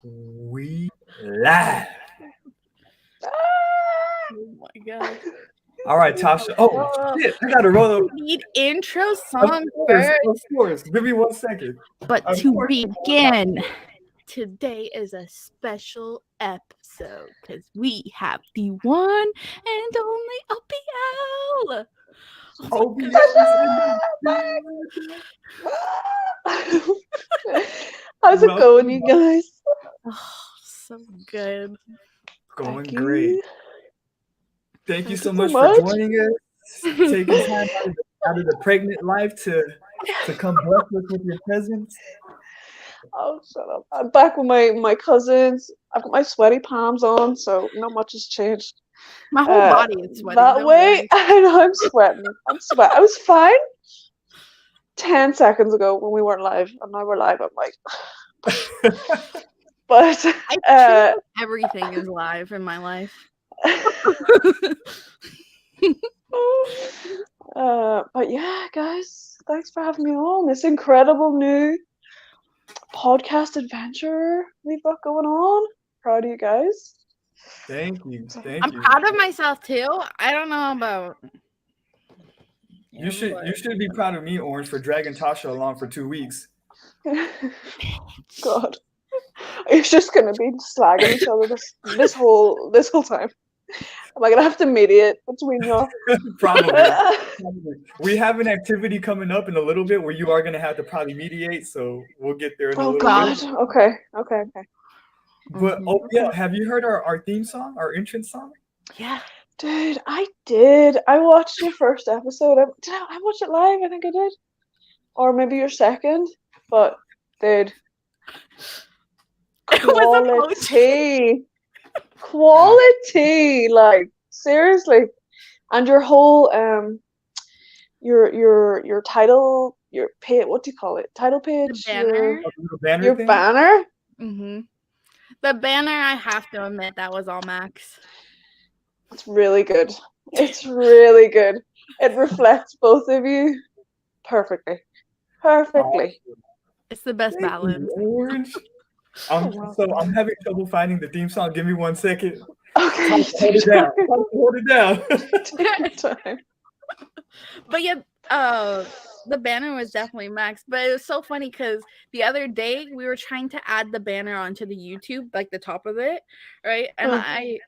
We live. Oh my god. All right, Tasha. Oh shit! I gotta roll up. Need intro Of song course, first. of course. Give me 1 second. But Of to course. begin, today is a special episode because we have the one and only OPL. Oh my OBS god. is in the How's it going, Welcome. you guys? Oh, so good. Going great. Becky, Thank you thank you so so much for much. joining us. Taking time out of the pregnant life to come bless us with your presence. Oh, shut up. I'm back with my cousins. I've got my sweaty palms on, so not much has changed. My whole Uh, body is sweating, that don't way, worry. I know I'm sweating. I'm sweating. I was fine 10 seconds ago when we weren't live, and now we're live. I'm like, but I treat uh, everything is live in my life. but yeah, guys, thanks for having me on this incredible new podcast adventure we've got going on. Proud of you guys. Thank you. So, Thank I'm you. proud of myself too. I don't know about You should be proud of me, Orange, for dragging Tasha along for 2 weeks. God, it's just gonna be slagging each other this whole time. Am I gonna have to mediate between y'all? Probably. We have an activity coming up in a little bit where you are going to have to probably mediate, so we'll get there in a Oh little God. bit. Okay. But oh yeah, have you heard our theme song, our entrance song? Yeah. Dude, I did. I watched your first episode. I watch it live? I think I did, or maybe your second. But dude, It was quality, like seriously. And your whole your title, your page, what do you call it? Title page, the banner. Oh, the little banner your thing? banner. Mm-hmm. The banner, I have to admit, that was all Max. It's really good. It's really good. It reflects both of you perfectly. Perfectly. It's the best Thank you, balance. Orange. Oh, So I'm having trouble finding the theme song. Give me 1 second. okay, Hold it down. Hold it down. take your time. But yeah, the banner was definitely Max. But it was so funny because the other day we were trying to add the banner onto the YouTube, like the top of it, right? And I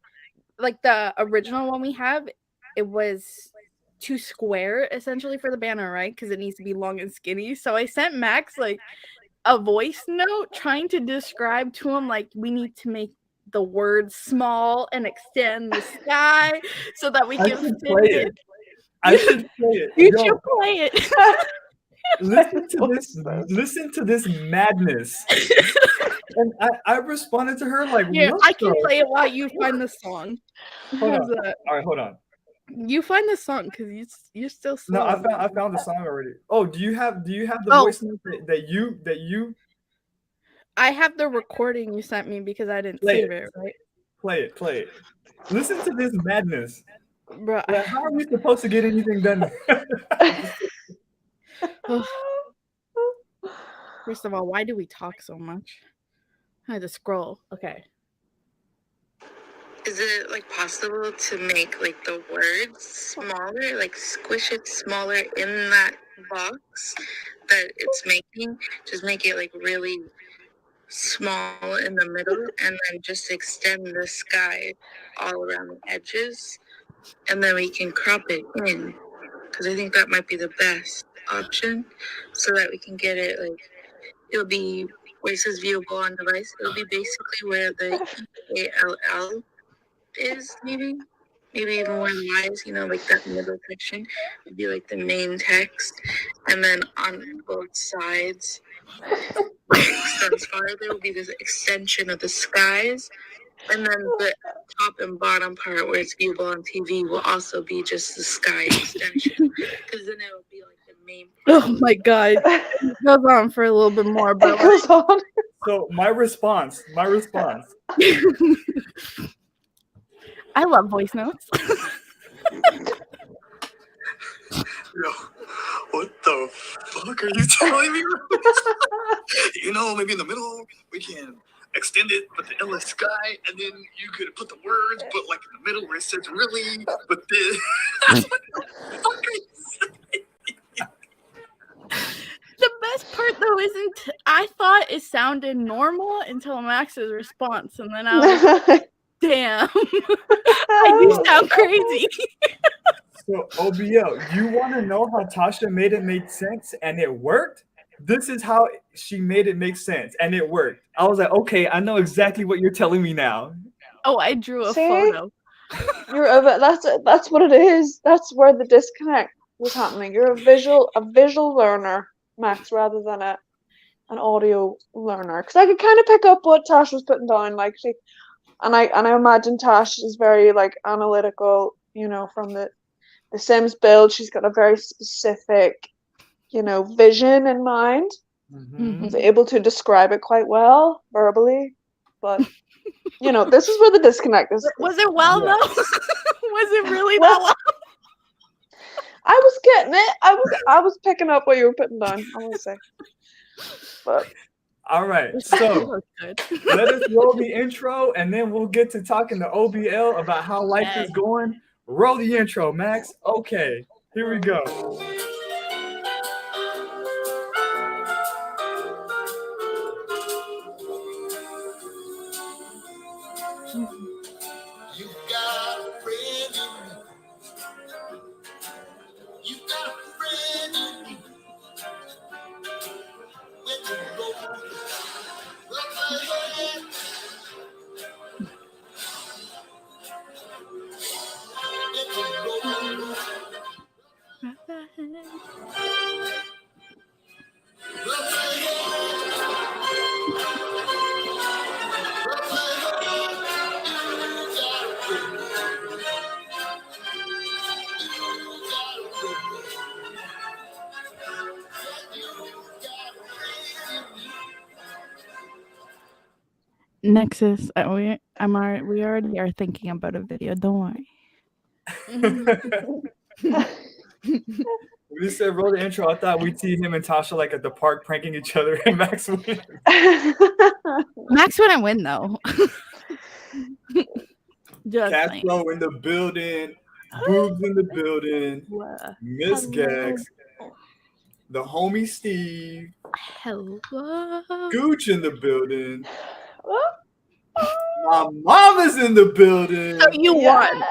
like the original one we have, it was too square essentially for the banner, right? Because it needs to be long and skinny. So I sent Max like a voice note trying to describe to him like we need to make the words small and extend the sky so that we I can should fit play it. it. I should play it. You Yo, should play it. listen to this madness. And I responded to her like, Here, what I can the? play it while you find the song. Hold How's on. that? All right, hold on. You find the song because you're still No, slow. I found the song already. Oh, do you have the Oh. voice note that you I have the recording you sent me because I didn't play save it? it, right? Play it. Listen to this madness. Bro, Like, how are we supposed to get anything done? first of all, why do we talk so much? I had to scroll. Okay. Is it like possible to make like the words smaller, like squish it smaller in that box that it's making? Just make it like really small in the middle and then just extend the sky all around the edges. And then we can crop it in because I think that might be the best option so that we can get it like, it'll be where it says viewable on device. It'll be basically where the EALL is, maybe even more wise, like that middle section would be like the main text, and then on both sides extends farther will be this extension of the skies, and then the top and bottom part where it's viewable on TV will also be just the sky extension, because then it will be like the main part. Oh my god. It goes on for a little bit more, but It goes on. So my response. I love voice notes. Yo, what the fuck are you telling me? Maybe in the middle we can extend it, but the L is sky, and then you could put the words, but like in the middle where it says really, but this. The best part though isn't I thought it sounded normal until Max's response, and then I was like, damn, I do sound crazy. So OBL, you want to know how Tasha made it make sense and it worked? This is how she made it make sense and it worked. I was like, okay, I know exactly what you're telling me now. Oh, I drew a See? photo. That's what it is. That's where the disconnect was happening. You're a visual learner, Max, rather than an audio learner. Because I could kind of pick up what Tash was putting down, like I imagine Tash is very like analytical, from the Sims build. She's got a very specific, vision in mind. Mm-hmm. Was able to describe it quite well verbally, but this is where the disconnect is. Was it well though? Was it really Well, that well? I was getting it. I was picking up what you were putting down, I want to say. But all right, so let us roll the intro and then we'll get to talking to OBL about how life is going. Roll the intro, Max. Okay, here we go. You got a friend in me. You got a friend in me. When you roll my head. Nexus, we already are thinking about a video. Don't worry. We just said roll the intro. I thought we'd see him and Tasha like at the park pranking each other and Max win. Max wouldn't win though. Just Castro in the building, Boobs in the building, Miss Gex, the homie Steve, hello, Gooch in the building. My mama's in the building. So you won.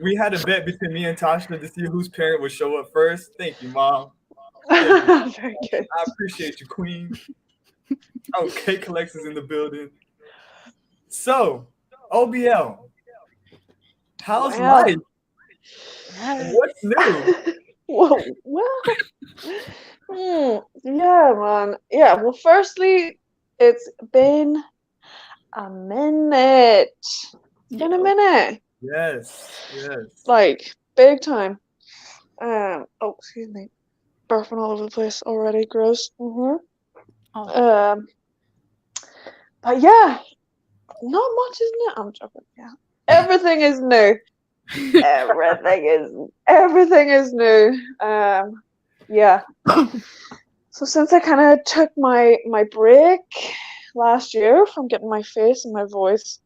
We had a bet between me and Tasha to see whose parent would show up first. Thank you, Mom. Thank you. Very good. I appreciate you, Queen. Oh, Cake Collector's in the building. So, OBL, how's life? What's new? Yeah, man. Yeah, well, firstly, it's been a minute. It's been a minute. Yes. Like, big time. Oh, excuse me. Barfing all over the place already. Gross. But yeah, not much, isn't it? I'm joking. Yeah, everything is new. everything is new. Yeah. So since I kind of took my break last year from getting my face and my voice,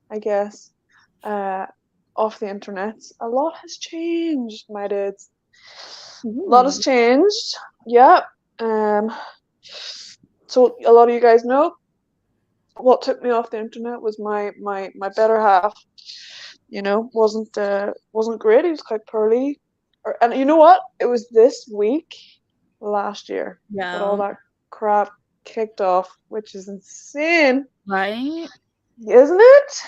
I guess, off the internet, a lot has changed, my dudes. A lot has changed. Yeah. So a lot of you guys know what took me off the internet was my better half. Wasn't great. He was quite pearly. And you know what? It was this week last year that all that crap kicked off, which is insane. Right? Isn't it?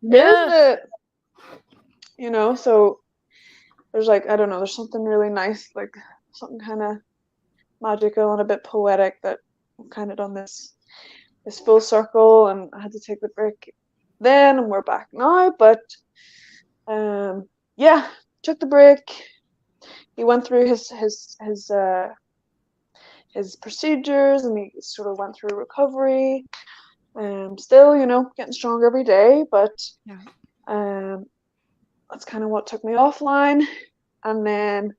Yeah. Isn't it? So there's I don't know, there's something really nice, like something kind of magical and a bit poetic that I've kind of done this full circle, and I had to take the break then, and we're back now. But yeah, took the break. He went through his procedures, and he sort of went through recovery. Still, getting stronger every day, but that's kind of what took me offline. And then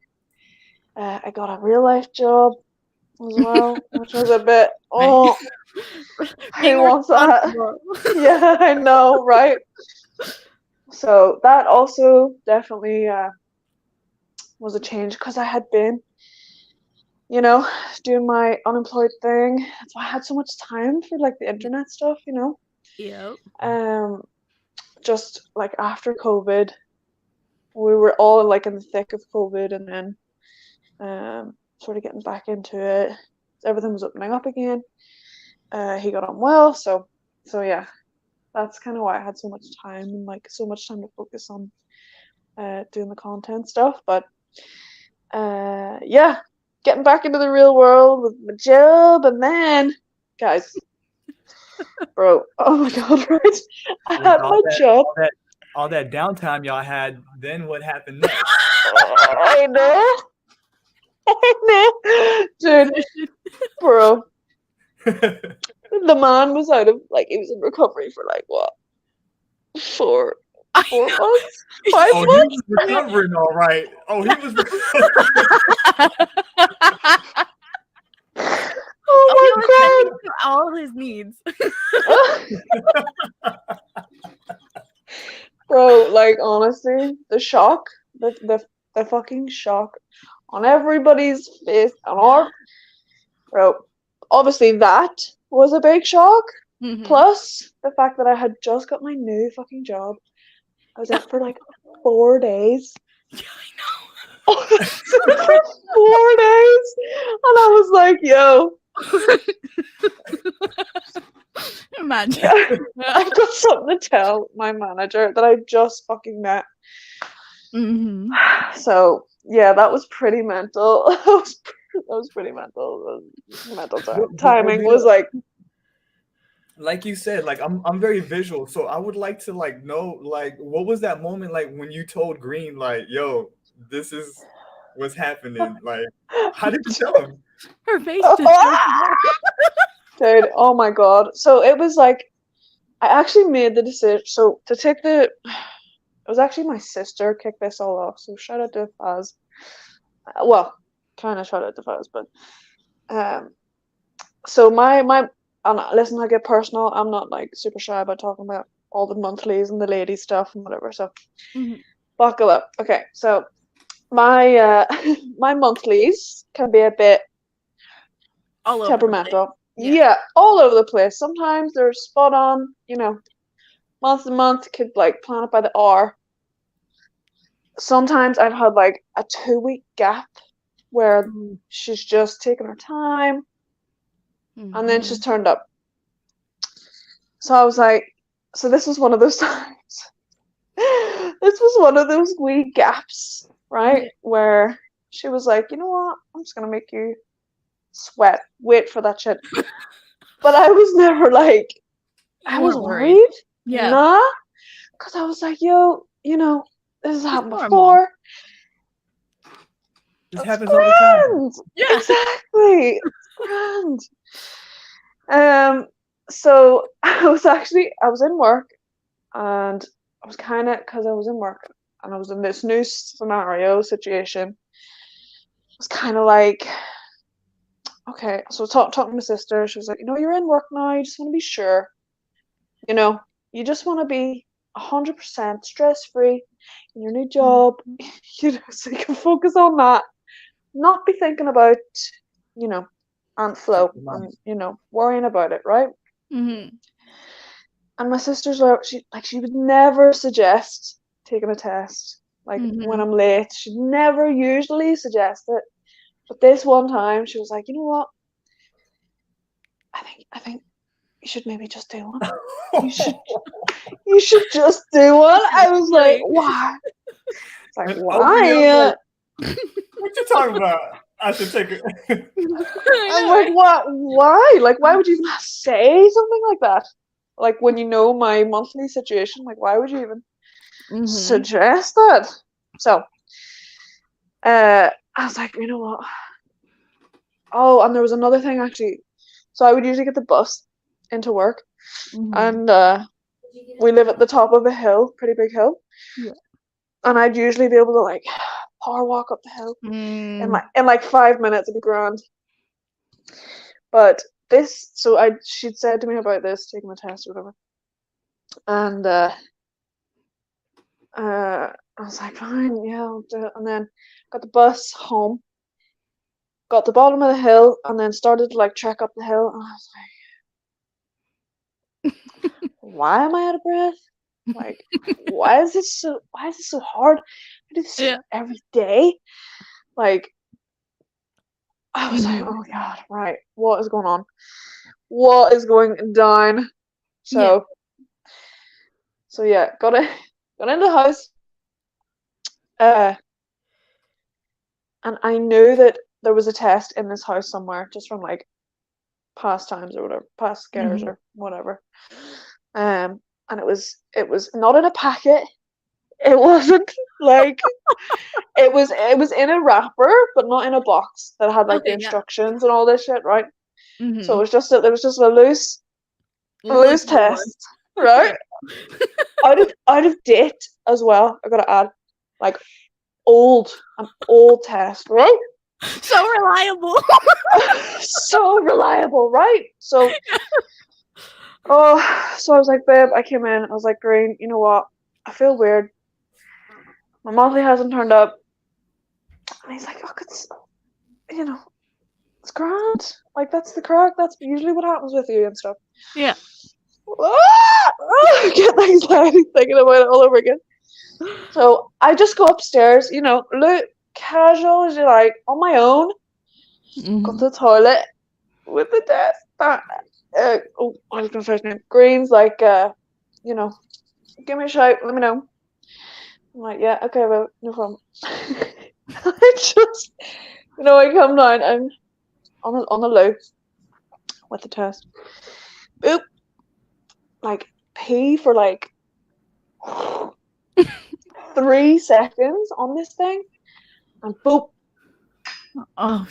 I got a real life job, as well, which was a bit, oh, Being who wants that? responsible. Yeah, I know, right? So that also definitely was a change because I had been, you know, doing my unemployed thing. So I had so much time for like the internet stuff, you know. Yep. Just like after COVID, we were all like in the thick of COVID, and then sort of getting back into it. Everything was opening up again. He got on well, so yeah, that's kind of why I had so much time and like so much time to focus on doing the content stuff. But yeah, getting back into the real world with my job, and then guys, bro, oh my god, right? I had my job. All that downtime y'all had, then what happened next? I know. Dude, bro, the man was out of like, he was in recovery for like what, 4 months, 5 Oh, he months. was recovering, all right. Oh, he was recovering. Oh He my was god. tending to all his needs. Bro, like honestly, the shock, the fucking shock on everybody's face, on our, bro, obviously that was a big shock. Mhm. Plus the fact that I had just got my new fucking job. I was out for like 4 days. Yeah, I know. For 4 days, and I was like, yo, Imagine. I've got something to tell my manager that I just fucking met. Mhm. So yeah, that was pretty mental. That was pretty mental. Mental timing was like you said, like I'm very visual, so I would like to like know like what was that moment like when you told Green like, yo, this is what's happening. Like, how did you tell him? Her face just dude, oh my god. So it was like, I actually made the decision. So to take it was actually my sister kicked this all off. So shout out to Faz. Well, kind of shout out to Faz, but so my and listen, I get personal. I'm not like super shy about talking about all the monthlies and the lady stuff and whatever. So Mhm. buckle up. Okay, so my my monthlies can be a bit all over temperamental. Yeah. Yeah, all over the place. Sometimes they're spot on, you know, month to month, could like plan it by the hour. Sometimes I've had like a 2-week gap where she's just taking her time and then she's turned up. So I was like, so this was one of those times. This was one of those wee gaps, right? Where she was like, you know what? I'm just gonna make you sweat. Wait for that shit. But I was never like, I was worried. Yeah. Nah. Because I was like, yo, you know, this has happened normal. before. This It's happens all the time. Yeah. Exactly. It's grand. So I was in work, and I was kind of, because I was in work and I was in this new situation, I was kind of like, okay, so talking to my sister, she was like, you know, you're in work now, you just want to be sure, you know, you just want to be 100% stress-free in your new job, you know, so you can focus on that, not be thinking about, you know, Aunt Flo and, you know, worrying about it, right? Mm-hmm. And my sister's like, she would never suggest taking a test. Like when I'm late, she'd never usually suggest it. But this one time, she was like, you know what? I think you should maybe just do one. You should just do one. I was like, why? It's like, why? What you talking about? I should take it. I'm like, what? Why? Like, why would you even say something like that? Like, when you know my monthly situation, like, why would you even suggest that? So, I was like, you know what? Oh, and there was another thing actually. So I would usually get the bus into work, and we live at the top of a hill, pretty big hill. Yeah. And I'd usually be able to like power walk up the hill in like 5 minutes. It'd be grand. But she'd said to me about this, taking the test or whatever, and I was like, fine, yeah, I'll do it. And then got the bus home, got to the bottom of the hill, and then started to like trek up the hill, and I was like, why am I out of breath? Like, why is this so hard? I do this every day. Like, I was like, oh god, right, what is going on? What is going down? So yeah, got into the house. And I knew that there was a test in this house somewhere, just from like past times or whatever, past scares or whatever. And it was not in a packet. It wasn't like it was in a wrapper, but not in a box that had like the instructions and all this shit, right? So it was just there was just a loose test, right? out of date as well. I gotta add, like an old test, right? So reliable. So reliable, right? So I was like, babe, I came in, I was like, Green, you know what? I feel weird. My monthly hasn't turned up. And he's like, oh, it's grand. Like, that's the crack. That's usually what happens with you and stuff. Yeah. Get anxiety thinking about it all over again. So I just go upstairs, look casual as you like, on my own. Go to the toilet with the test. I was gonna say his name. Green's like, give me a shout, let me know. I'm like, yeah, okay, well, no problem. I just, I come down, I'm on the low with the test. Boop. Like, pee for like 3 seconds on this thing, and boop. Oh,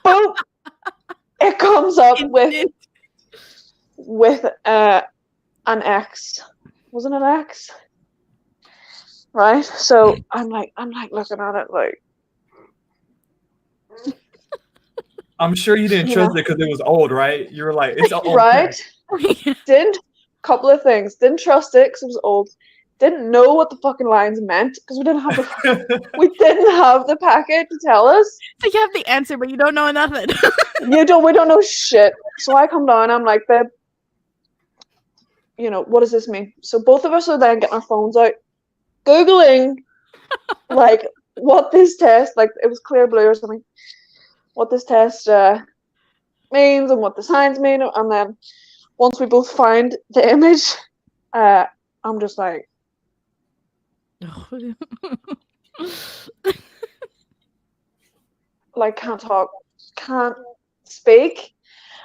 boop. It comes up with an X. Wasn't an X? Right? So I'm like looking at it like. I'm sure you didn't trust it because it was old, right? You were like, it's old. Right? Couple of things. Didn't trust it because it was old. Didn't know what the fucking lines meant because we didn't have the packet to tell us. So you have the answer, but you don't know nothing. We don't know shit. So I come down, I'm like, babe, what does this mean? So both of us are then getting our phones out, Googling, like, what this test, like, it was clear blue or something, what this test means and what the signs mean. And then once we both find the image, I'm just like, like, can't talk, can't speak.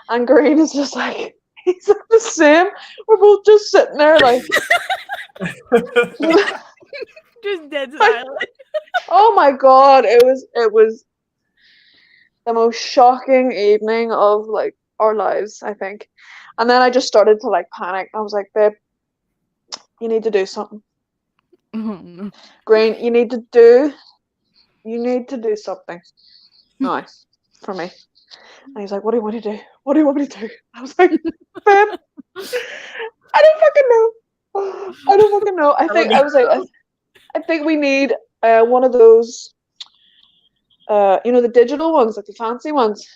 And Green is just like, he's like the same. We're both just sitting there like just dead silent. Oh my god, it was the most shocking evening of like our lives, I think. And then I just started to like panic. I was like, babe, you need to do something. Green, you need to do something now for me. And he's like, what do you want to do? What do you want me to do? I was like, babe, I don't fucking know. I think we need one of those, the digital ones, like the fancy ones.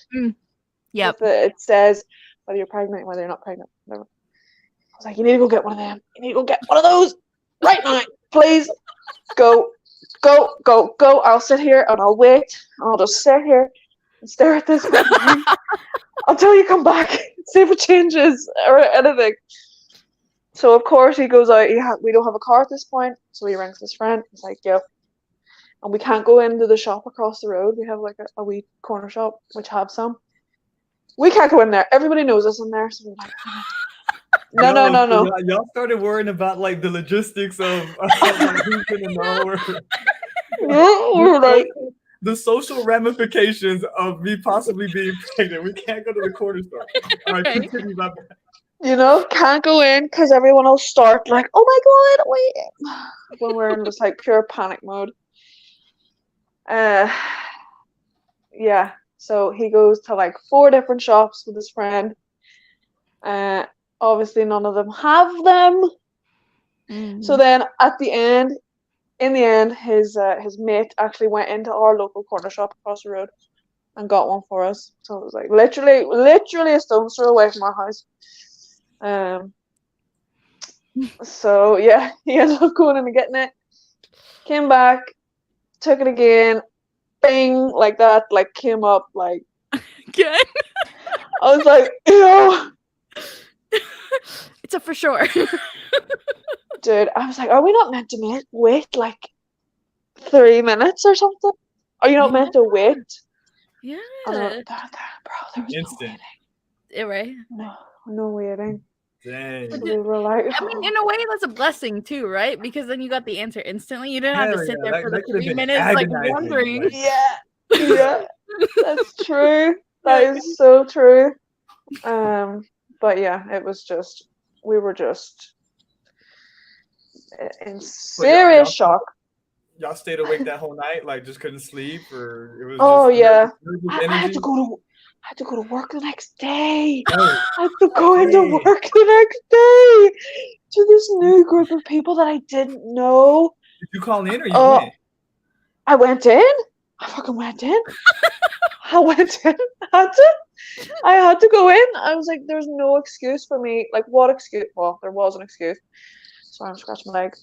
Yep. It says whether you're pregnant, whether you're not pregnant, whatever. I was like, you need to go get one of them. You need to go get one of those right now, please. Go. I'll sit here and I'll wait. I'll just sit here and stare at this thing until you come back, see if it changes or anything. So of course he goes out. We don't have a car at this point, so he rings his friend. He's like, yo, and we can't go into the shop across the road. We have like a wee corner shop which have some. We can't go in there. Everybody knows us in there, so we're like, no. Y'all started worrying about like the logistics of like, who's gonna know. We're like, the social ramifications of me possibly being pregnant. We can't go to the corner store. All right, continue about that. Can't go in because everyone will start like, oh my god, wait, when we're in just like pure panic mode. Yeah. So he goes to like 4 different shops with his friend. Obviously none of them have them. So then in the end, his mate actually went into our local corner shop across the road and got one for us. So it was like literally a stone's throw away from our house. So yeah, he ended up going in and getting it. Came back, took it again, bing, like that, like came up, like Good. I was like, ew. It's a for sure. Dude, I was like, are we not meant to wait like 3 minutes or something? Are you not meant to wait? Yeah. And bro, there was Instant. Right. no waiting. Dang. So we were like, I mean, in a way, that's a blessing too, right? Because then you got the answer instantly. You didn't have to Hell sit yeah, there for the that could have 3 been minutes, like agonizing, wondering. like- yeah, that's true. That is so true. But yeah, we were just in serious shock. Y'all stayed awake that whole night, like just couldn't sleep, or it was Oh just yeah, nervous I had to energy? go to work the next day. Oh, I had to go into dang. work the next day to this new group of people that I didn't know. Did you call in or you Oh, went? I went in. I fucking went in. I went in. I had to go in. I was like, there's no excuse for me. Like, what excuse? Well, there was an excuse. Sorry, I'm scratching my leg.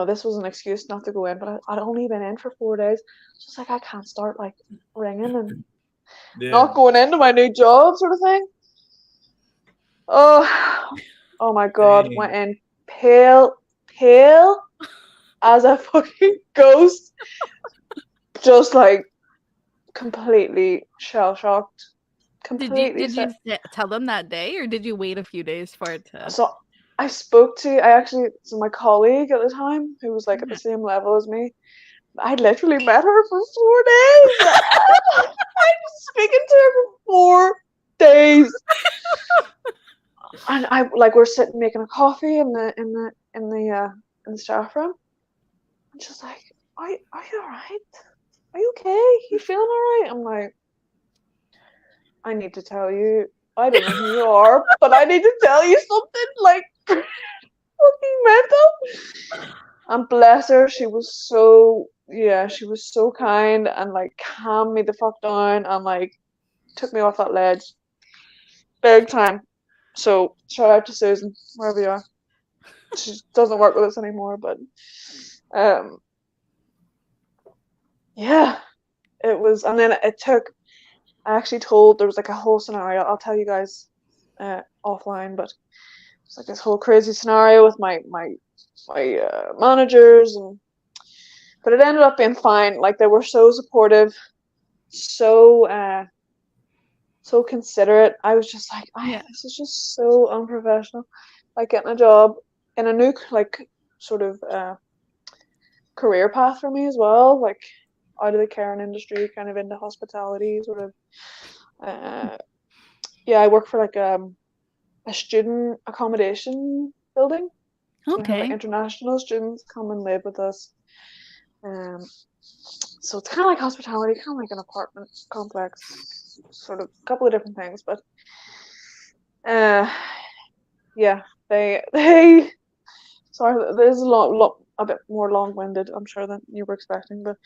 This was an excuse not to go in, but I'd only been in for 4 days. So it's like I can't start like ringing and not going into my new job, sort of thing. Oh my God, Dang. went in pale as a fucking ghost, just like completely shell shocked. Completely. Did you tell them that day, or did you wait a few days for it to? So so my colleague at the time, who was like at the same level as me, I literally met her for 4 days. I was speaking to her for 4 days, and we're sitting making a coffee in the staff room, and she's like, "Are you alright? Are you okay? You feeling alright?" I'm like, "I need to tell you. I don't know who you are, but I need to tell you something like fucking mental." And bless her, she was so kind and like calmed me the fuck down and like took me off that ledge big time. So shout out to Susan, wherever you are. She doesn't work with us anymore, but yeah, it was. And then I actually told, there was like a whole scenario. I'll tell you guys offline, but it's like this whole crazy scenario with my managers, but it ended up being fine. Like, they were so supportive, so considerate. I was just like, this is just so unprofessional. Like, getting a job in a new like sort of career path for me as well, like out of the caring industry, kind of into hospitality, sort of. I work for like a student accommodation building. So we have like international students come and live with us. So it's kind of like hospitality, kind of like an apartment complex, sort of a couple of different things. But they sorry, this is a bit more long-winded, I'm sure, than you were expecting, but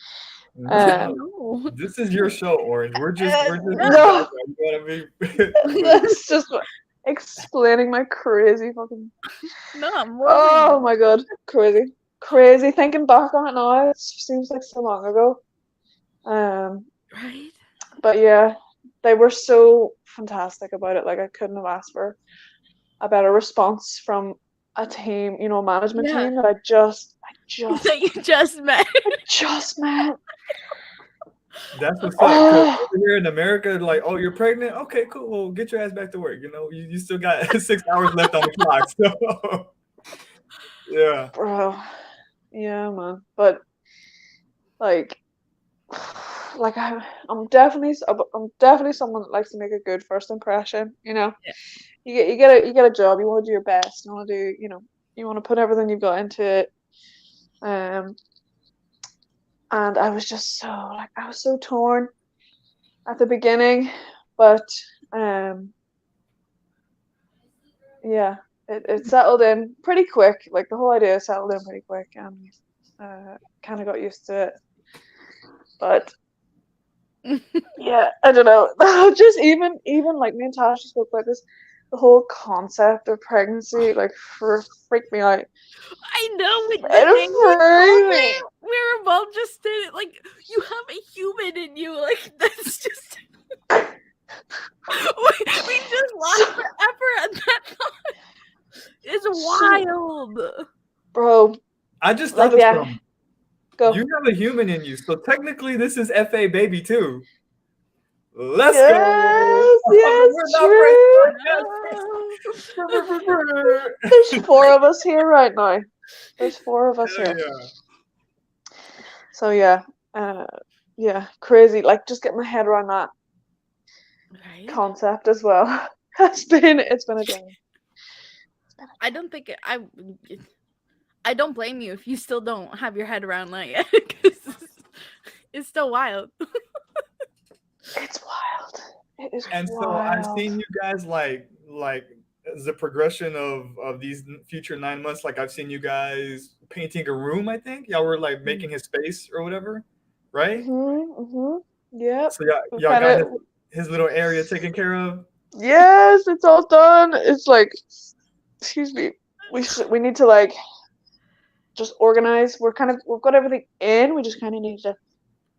This is your show, Orange. We're just no. It's just explaining my crazy fucking. No, I'm oh my God, crazy. Thinking back on it now, it seems like so long ago. Right. But yeah, they were so fantastic about it. Like, I couldn't have asked for a better response from a team, a management team that I just that you just met. I just met. That's what's up. 'Cause over here in America, like, oh, you're pregnant? Okay, cool. Well, get your ass back to work. You still got 6 hours left on the clock. So yeah. Bro. Yeah, man. But like I'm definitely someone that likes to make a good first impression. Yeah. You get a job. You want to do your best. You want to do. You want to put everything you've got into it. And I was just so I was so torn. at the beginning, but yeah, it settled in pretty quick. Like the whole idea settled in pretty quick, and kind of got used to it. But yeah, I don't know. Just even like me and Tasha spoke about this. The whole concept of pregnancy like freaked me out. I know with the It day we told freaked me. it, we were both just standing like, you have a human in you. Like that's just we just laughed forever at that thought. It's wild. Bro, I just like thought of yeah, something. go. You have a human in you, so technically this is FA baby too. Let's go. Yes, yes, We're not true. Yes. There's 4 of us here right now. There's 4 of us Hell here. yeah. So yeah, yeah, crazy. Like just get my head around that Right? concept as well. It's been a journey. I don't think I don't blame you if you still don't have your head around that yet. 'Cause it's still wild. It's wild. It is And so wild. I've seen you guys like the progression of these future 9 months. Like I've seen you guys painting a room. I think y'all were like making his space or whatever, right? Yep. So y'all got his little area taken care of. Yes, it's all done. It's like, excuse me, we need to like just organize. We've got everything in. We just kind of need to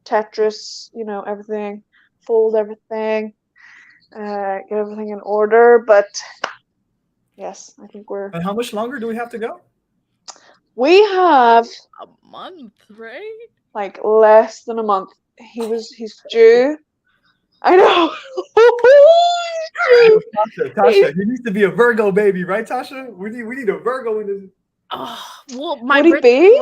Tetris, everything, fold everything, get everything in order. But yes, I think And how much longer do we have to go? we have A month, right? like less than a month. He's due. I know. Tasha, he needs to be a Virgo baby, right, Tasha? We need a Virgo in this. Oh, well, Would he be?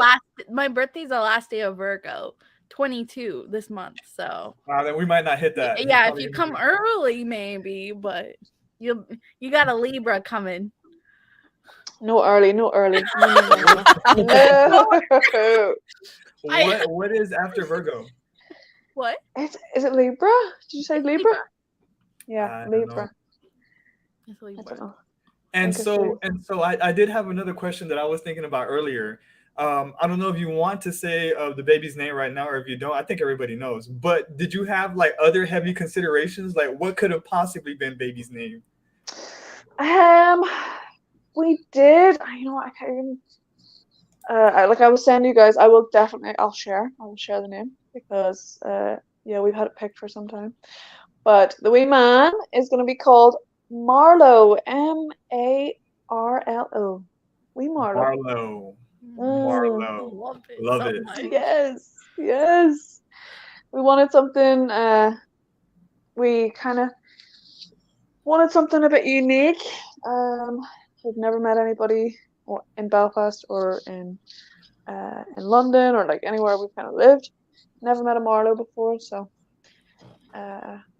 my birthday's the last day of Virgo, 22 this month. So Then we might not hit that. yeah, if you come early, maybe, but you got a Libra coming. No early. No. What is after Virgo? What? Is it Libra? Did you say It's Libra? Yeah, I don't Libra. It's I Libra. don't know. And so I did have another question that I was thinking about earlier. I don't know if you want to say the baby's name right now, or if you don't. I think everybody knows. But did you have like other heavy considerations? Like what could have possibly been baby's name? We did. You know what? I can't even. Like I was saying to you guys, I'll share the name because yeah, we've had it picked for some time. But the wee man is going to be called Marlo, Marlo. Wee Marlo. Marlo. Love it. Much. Yes. We wanted something. We kind of wanted something a bit unique. We've never met anybody in Belfast or in London or like anywhere we've kind of lived. Never met a Marlo before, so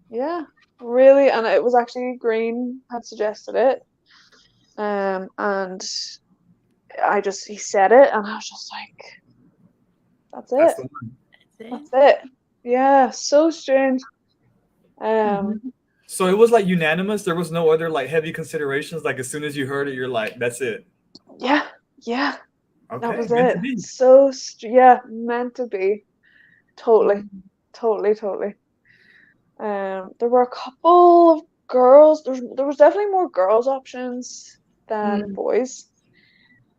yeah, really. And it was actually Green had suggested it, and he said it, and I was just like, that's it. That's the one. That's it. Yeah, so strange. So it was like unanimous. There was no other like heavy considerations. Like as soon as you heard it, you're like, that's it. Yeah. Okay, That was meant it. to be. So yeah, meant to be. Totally. There were a couple of girls. There was definitely more girls options than boys.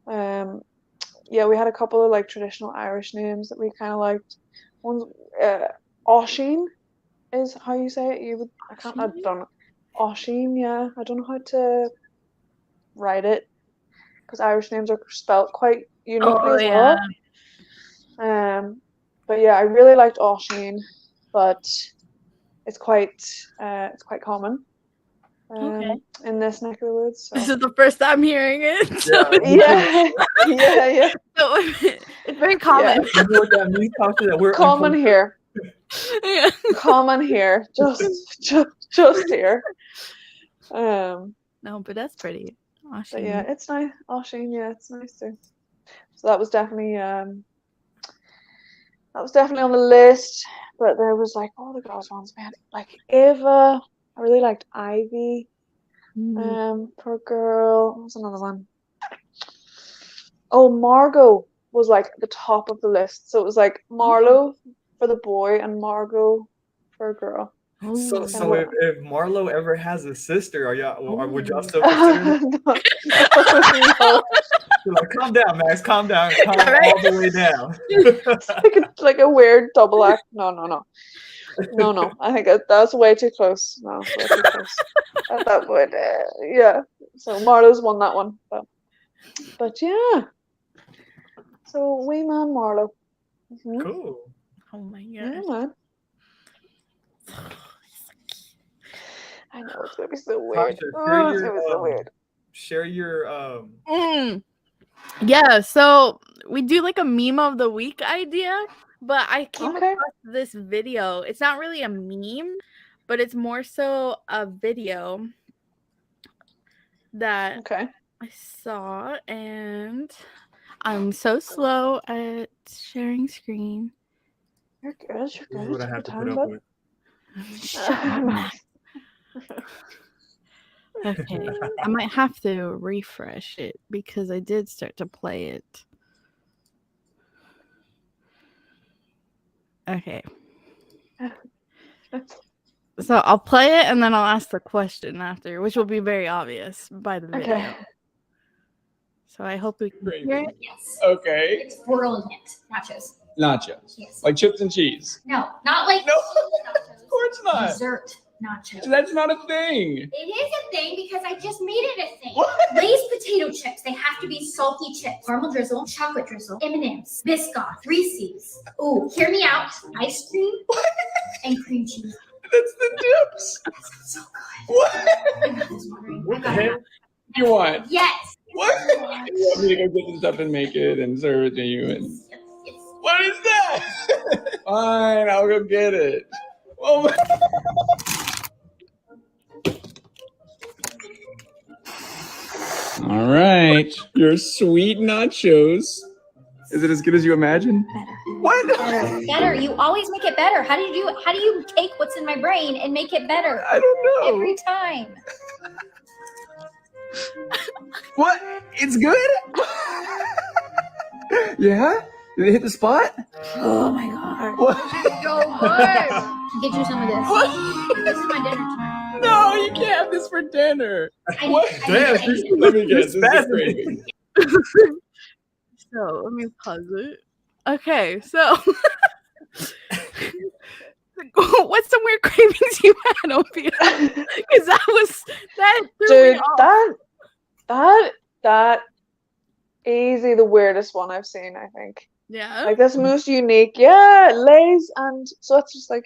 Yeah, we had a couple of like traditional Irish names that we kind of liked. One, Oisín is how you say it. I don't know. Oisín, yeah. I don't know how to write it because Irish names are spelt quite uniquely as well. But yeah, I really liked Oisín, but it's quite common in this neck of the woods. So. This is the first time hearing it. Yeah. So, it's very common. You know what that means, Tasha? That we're Common here. Yeah. Common here. Just here. No, but that's pretty. But yeah, it's nice. Oisín, yeah, it's nice too. So that was definitely on the list. but there was like all the girls ones, man. Like Ava, I really liked Ivy. Per girl. What was another one? Oh, Margot was like the top of the list. So it was like Marlo for the boy and Margot for a girl. So Ooh. if Marlo ever has a sister, would y'all still No, consider it? no. You're like, calm down, Max. Calm down. Calm right? all the way down. It's like a weird double act. No. I think that's way too close. No, it's way too close. At that point, yeah. So Marlo's won that one, but yeah. So Wee Man Marlo. Mhm. Cool. Oh my Yeah, god. man. I know it's gonna be so weird. Tasha, Oh, it's gonna be so weird. share your Yeah, so we do like a meme of the week idea, but I came Okay. across this video. It's not really a meme, but it's more so a video that Okay. I saw, and I'm so slow at sharing screen. You're good. This is what I Take have to your put time, up bud. with. Shut up, Matt. Okay, I might have to refresh it because I did start to play it. Okay. So I'll play it and then I'll ask the question after, which will be very obvious by the video. Okay. So I hope we can hear it. Yes. Okay. It's brilliant. Nachos. Nachos. Yes. Like chips and cheese. No, not like No. nachos. Of course not. Dessert nachos. That's not a thing. It is a thing because I just made it a thing. What? Lay's potato chips. They have to be salty chips. Caramel drizzle, chocolate drizzle, M&M's, Biscoff, Reese's. Ooh, hear me out. Ice cream and cream cheese. That's the dips. That sounds so good. What? I got this watering. What I the got heck? it. You want? Yes. What? You want me to go get the stuff and make it and serve it to you? And Yes. Yes. what is that? Fine, I'll go get it. Oh my. All right, your sweet nachos. Is it as good as you imagine? Better. What? Better. You always make it better. How do you do it? How do you take what's in my brain and make it better? I don't know. Every time. What? It's good? Yeah? Did it hit the spot? Oh my god. What? So good. Get you some of this. What? This is my dinner tonight. No, you can't have this for dinner. What? Damn, Let me guess. This is spazzing. craving. So let me pause it. Okay, so what's some weird cravings you had, Opia? Because that threw me Dude, off. that easy the weirdest one I've seen, I think. Yeah. Like that's most unique. Yeah, Lay's, and so it's just like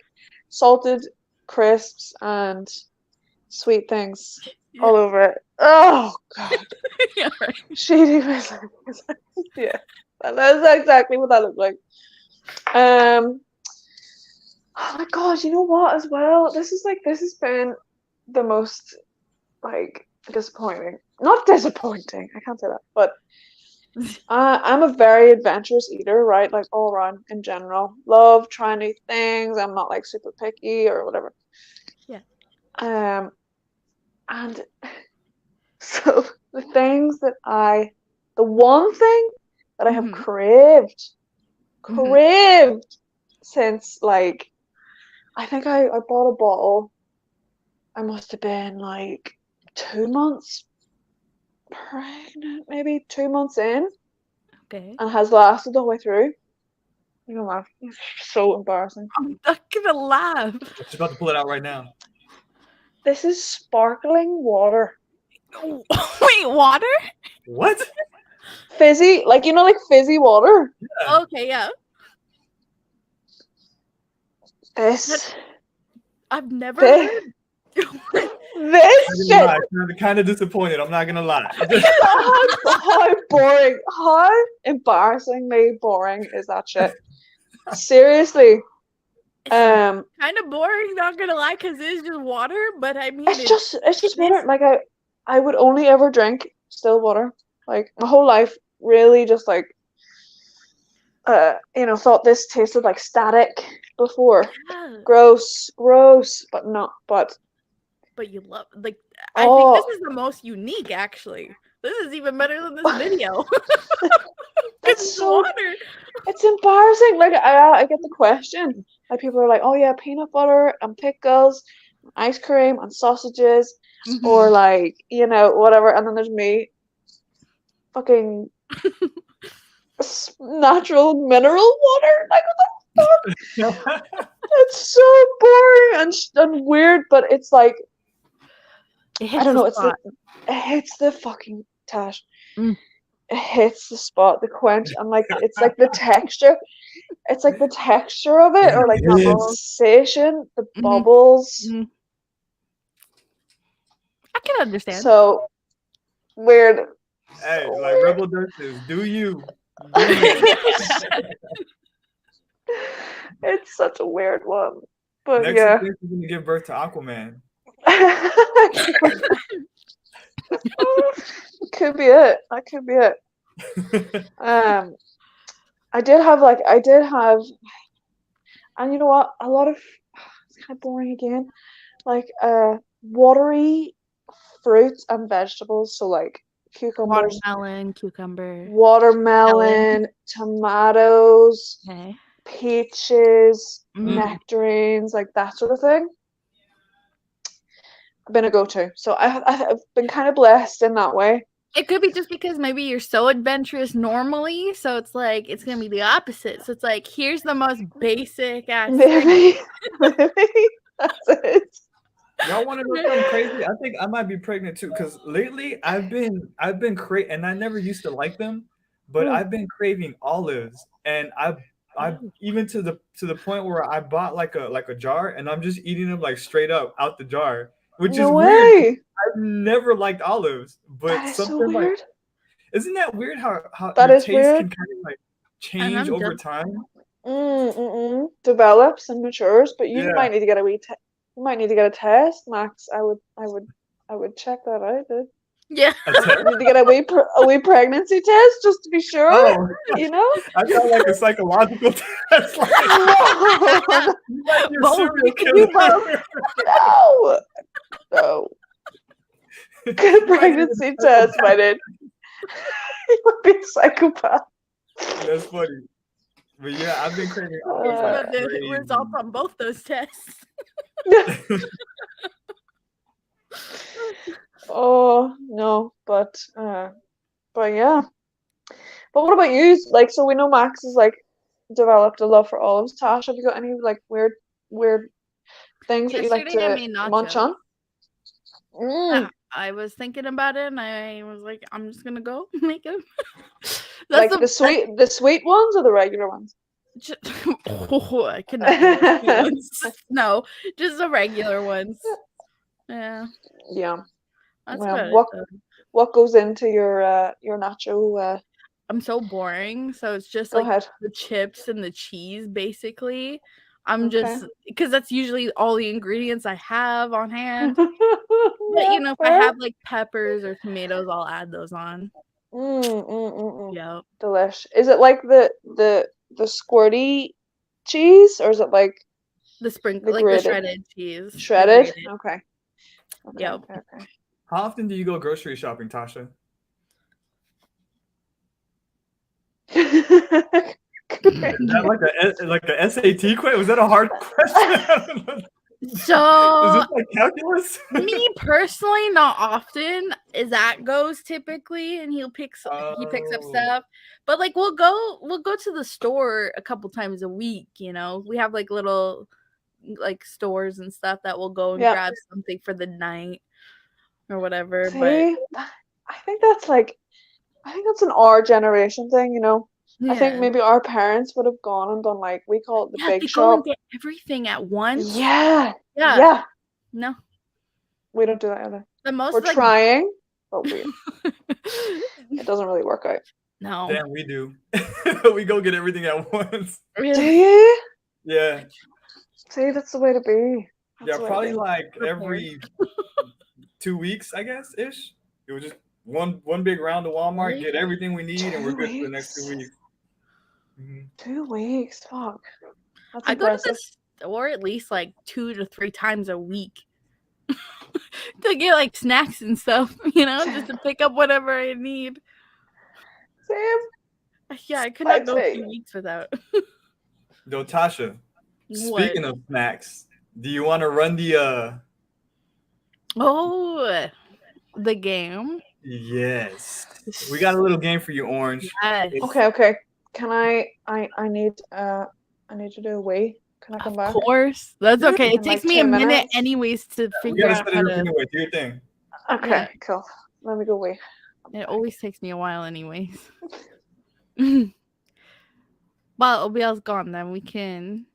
salted crisps and sweet things all over it. Oh god. Yeah, right. Shady business. Yeah. That's exactly what that looked like. Oh my god, you know what as well? This has been the most like disappointing. Not disappointing, I can't say that, but I'm a very adventurous eater, right? Like all around in general. Love trying new things. I'm not like super picky or whatever. Yeah. And so the one thing that I have Mhm. craved since like, I think I bought a bottle. I must have been like 2 months pregnant, maybe 2 months in, Okay. and has lasted the whole way through. You know what? It's so embarrassing. I'm not gonna laugh. She's about to pull it out right now. This is sparkling water. Wait, water? What? Fizzy, like like fizzy water. Okay, yeah. This I've never This- heard. this shit. I'm kind of disappointed. I'm not gonna lie. How boring, how embarrassingly boring is that shit? Seriously. Kind of boring, not gonna lie, because it's just water. But I mean, It's just water. Like I would only ever drink still water. Like my whole life, really, just like thought this tasted like static before. Yeah, Gross, but not. But you love like. I think oh, this is the most unique. Actually, this is even better than this video. it's It's so water. it's embarrassing. Like I get the question. Like people are like, oh yeah, peanut butter and pickles, ice cream and sausages, or Mhm. like whatever. And then there's me, fucking natural mineral water. Like what the fuck? It's so boring and weird, but it's like It I hits don't the know. spot. It hits the fucking Tash. Mm. It hits the spot, the quench, and like it's like the texture. It's like the texture of it, or like the Bubbles. sensation, the Mhm. bubbles. Mhm. I can understand. So weird. Hey, So like weird. Rebel Dusters, do you? Do you? It's such a weird one, but Next yeah. is gonna give birth to Aquaman. Could be it. That could be it. I did have, and you know what? A lot of it's kind of boring again. Like watery fruits and vegetables. So like cucumbers, Watermelon, cucumber. watermelon, tomatoes, Okay. peaches, Mm. nectarines, like that sort of thing. I've been a go-to. So I've been kind of blessed in that way. It could be just because maybe you're so adventurous normally, so it's like it's gonna be the opposite. So it's like here's the most basic ass thing. Maybe that's it. Y'all want to know something crazy? I think I might be pregnant too. Cause lately I've been and I never used to like them, but Mm. I've been craving olives, and I even to the point where I bought like a jar, and I'm just eating them like straight up out the jar, which is No weird. way. I've never liked olives, That but is so something like weird. isn't that weird how That your is taste weird. can kind of like And change I'm over just time? Develops and matures, but you Yeah. might need to get a you might need to get a test, Max. I would check that out, dude. yeah. A test? You need to get a wee pregnancy test just to be sure. Oh, You know? I felt like a psychological test. Like, No, you might be a Both, serial you can do killer. no, no. Get a You might be a pregnancy test, my psychopath. dude. You would be a psychopath. That's funny. But yeah, I've been craving olives What like about the crazy. results on both those tests? Oh no, but yeah. But what about you? Like, so we know Max has like developed a love for olives. Tash, have you got any like weird things that you like Yesterday I to made munch nachos. on? I was thinking about it, and I was like, I'm just gonna go make them. Like the sweet ones or the regular ones? Oh, I cannot do the sweet ones. No, just the regular ones. Yeah, Yeah. that's Well, about it. Though. what goes into your nacho? I'm so boring, so it's just Go like ahead. the chips and the cheese, basically. I'm Okay. just because that's usually all the ingredients I have on hand. But Yeah, you know, if I fair. have like peppers or tomatoes, I'll add those on. Yep. Delish. Is it like the squirty cheese, or is it like The sprinkle, the like the grated? shredded cheese. The Shredded? grated. Okay. Yep. Okay. How often do you go grocery shopping, Tasha? Is that like a SAT quiz? Was that a hard question? So Is this like calculus? me personally, not often. Zach goes typically, and he picks up Oh. stuff. But like we'll go to the store a couple times a week. You know, we have like little like stores and stuff that we'll go and Yeah. grab something for the night or whatever. See, But I think that's an our generation thing, you know. I think yeah. maybe our parents would have gone and done like we call it the Yeah, big they go and shop. get everything at once. Yeah. Yeah. No, We don't do that either. the most We're like trying, but it doesn't really work out. no. Damn, we do. We go get everything at once. Do Really? you? Yeah. See, that's the way to be. That's Yeah, the way to probably be. like every 2 weeks, I guess, ish. It was just one big round to Walmart, Really? get everything we need, and we're 2 good for the next weeks? 2 weeks. Mhm. 2 weeks, fuck. That's I go to impressive. the store at least like 2 to 3 times a week to get like snacks and stuff, just to pick up whatever I need. Same. Yeah, I could I'd not go a say. few weeks without. Yo, Tasha, What? speaking of snacks, do you want to run the Oh, the game. Yes. We got a little game for you, Orange. Yes. Okay. Can I need to do a wee. Can I come Of back? course. That's okay. It In, like, takes me a 2 minute minutes? anyways to We figure gotta out set how it up to. anyway. Do your thing. Okay, Yeah. cool. Let me go wee. It always takes me a while anyways. Well, OBL's gone then. We can.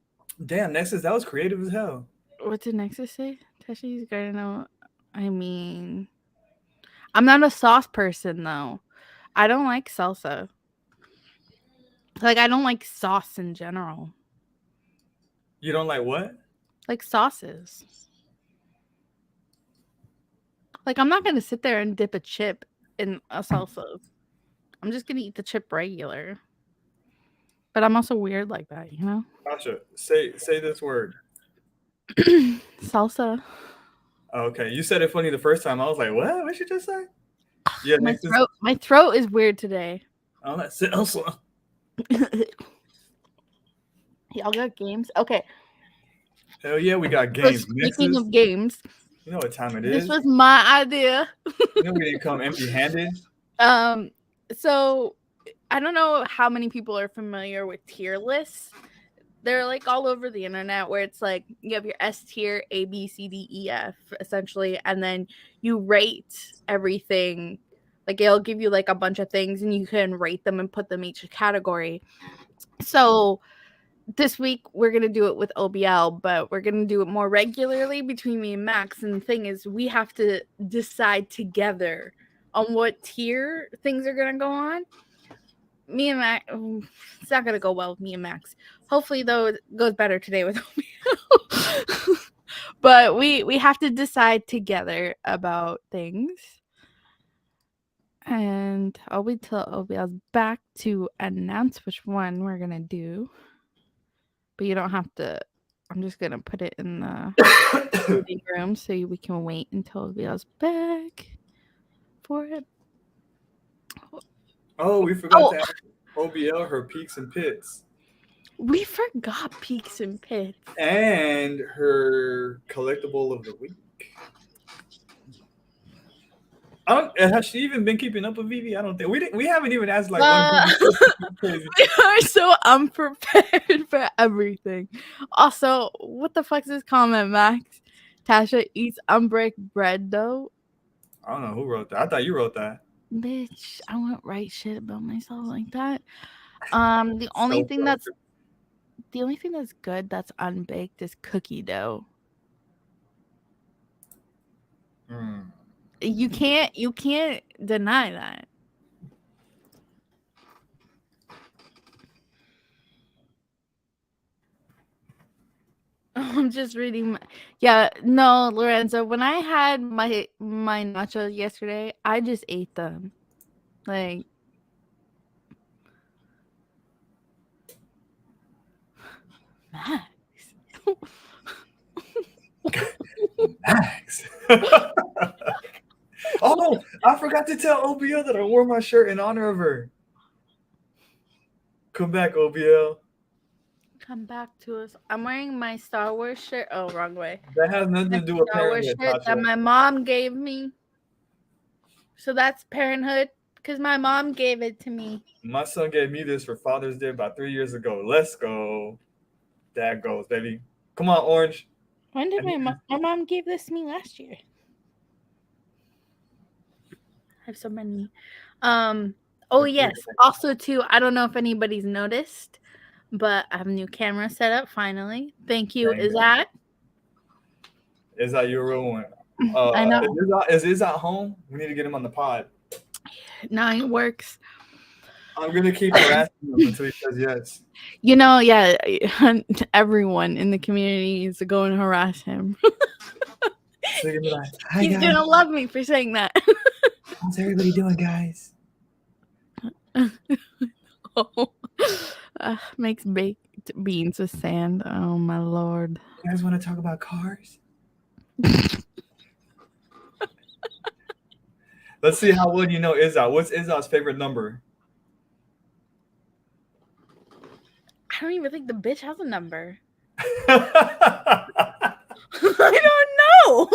Damn, Nexus, that was creative as hell. What did Nexus say? Tasha's gonna know. I mean, I'm not a sauce person though. I don't like salsa. Like, I don't like sauce in general. You don't like what? Like sauces. Like, I'm not gonna sit there and dip a chip in a salsa. I'm just gonna eat the chip regular. But I'm also weird like that, Tasha, say this word. Salsa. Okay, you said it funny the first time. I was like, what? What did you just say? Yeah, Nexus. My throat is weird today. Oh, that's salsa. Y'all got games? Okay. Hell yeah, we got So games. speaking Nexus, of games, you know what time it this is. was my idea. You know we didn't come empty-handed. So I don't know how many people are familiar with tier lists. They're like all over the internet where it's like you have your S tier, A, B, C, D, E, F, essentially, and then you rate everything. Like it'll give you like a bunch of things and you can rate them and put them each category. So this week we're gonna do it with OBL, but we're gonna do it more regularly between me and Max. And the thing is, we have to decide together on what tier things are gonna go on. Me and Max, it's not gonna go well with me and Max. Hopefully, though, it goes better today with OBL. But we have to decide together about things. And I'll wait till OBL's back to announce which one we're gonna do. But you don't have to. I'm just gonna put it in the living room so we can wait until OBL's back for it. Oh, we forgot to ask OBL her peaks and pits. We forgot peaks and pits. And her collectible of the week. Has she even been keeping up with Vivi? I don't think we haven't even asked like one crazy. We are so unprepared for everything. Also, what the fuck's this comment, Max? Tasha eats unbreak bread though. I don't know who wrote that. I thought you wrote that. Bitch, I won't write shit about myself like that. The only thing that's good that's unbaked is cookie dough. You can't deny that. I'm just reading. No, Lorenzo. When I had my nachos yesterday, I just ate them. Like, Max. Max. Oh, I forgot to tell OBL that I wore my shirt in honor of her. Come back, OBL. Come back to us. I'm wearing my Star Wars shirt. Oh, wrong way. That has nothing to do with Star Wars parenthood, shirt that my mom gave me. So that's parenthood because my mom gave it to me. My son gave me this for Father's Day about 3 years ago. Let's go. Dad goes, baby. Come on, Orange. When did my mom gave this to me last year? I have so many. Oh yes. Also too, I don't know if anybody's noticed, but I have a new camera set up finally. Thank you, Izat. Izat, you're a real one. I know. Is Izat home? We need to get him on the pod. No, it works. I'm gonna keep harassing him until he says yes. Yeah, everyone in the community needs to go and harass him. So you're like, hi, He's guys. gonna love me for saying that. How's everybody doing, guys? Makes baked beans with sand. Oh my lord. You guys want to talk about cars? Let's see how well you know Izza. What's Izza's favorite number? I don't even think the bitch has a number. I I don't know.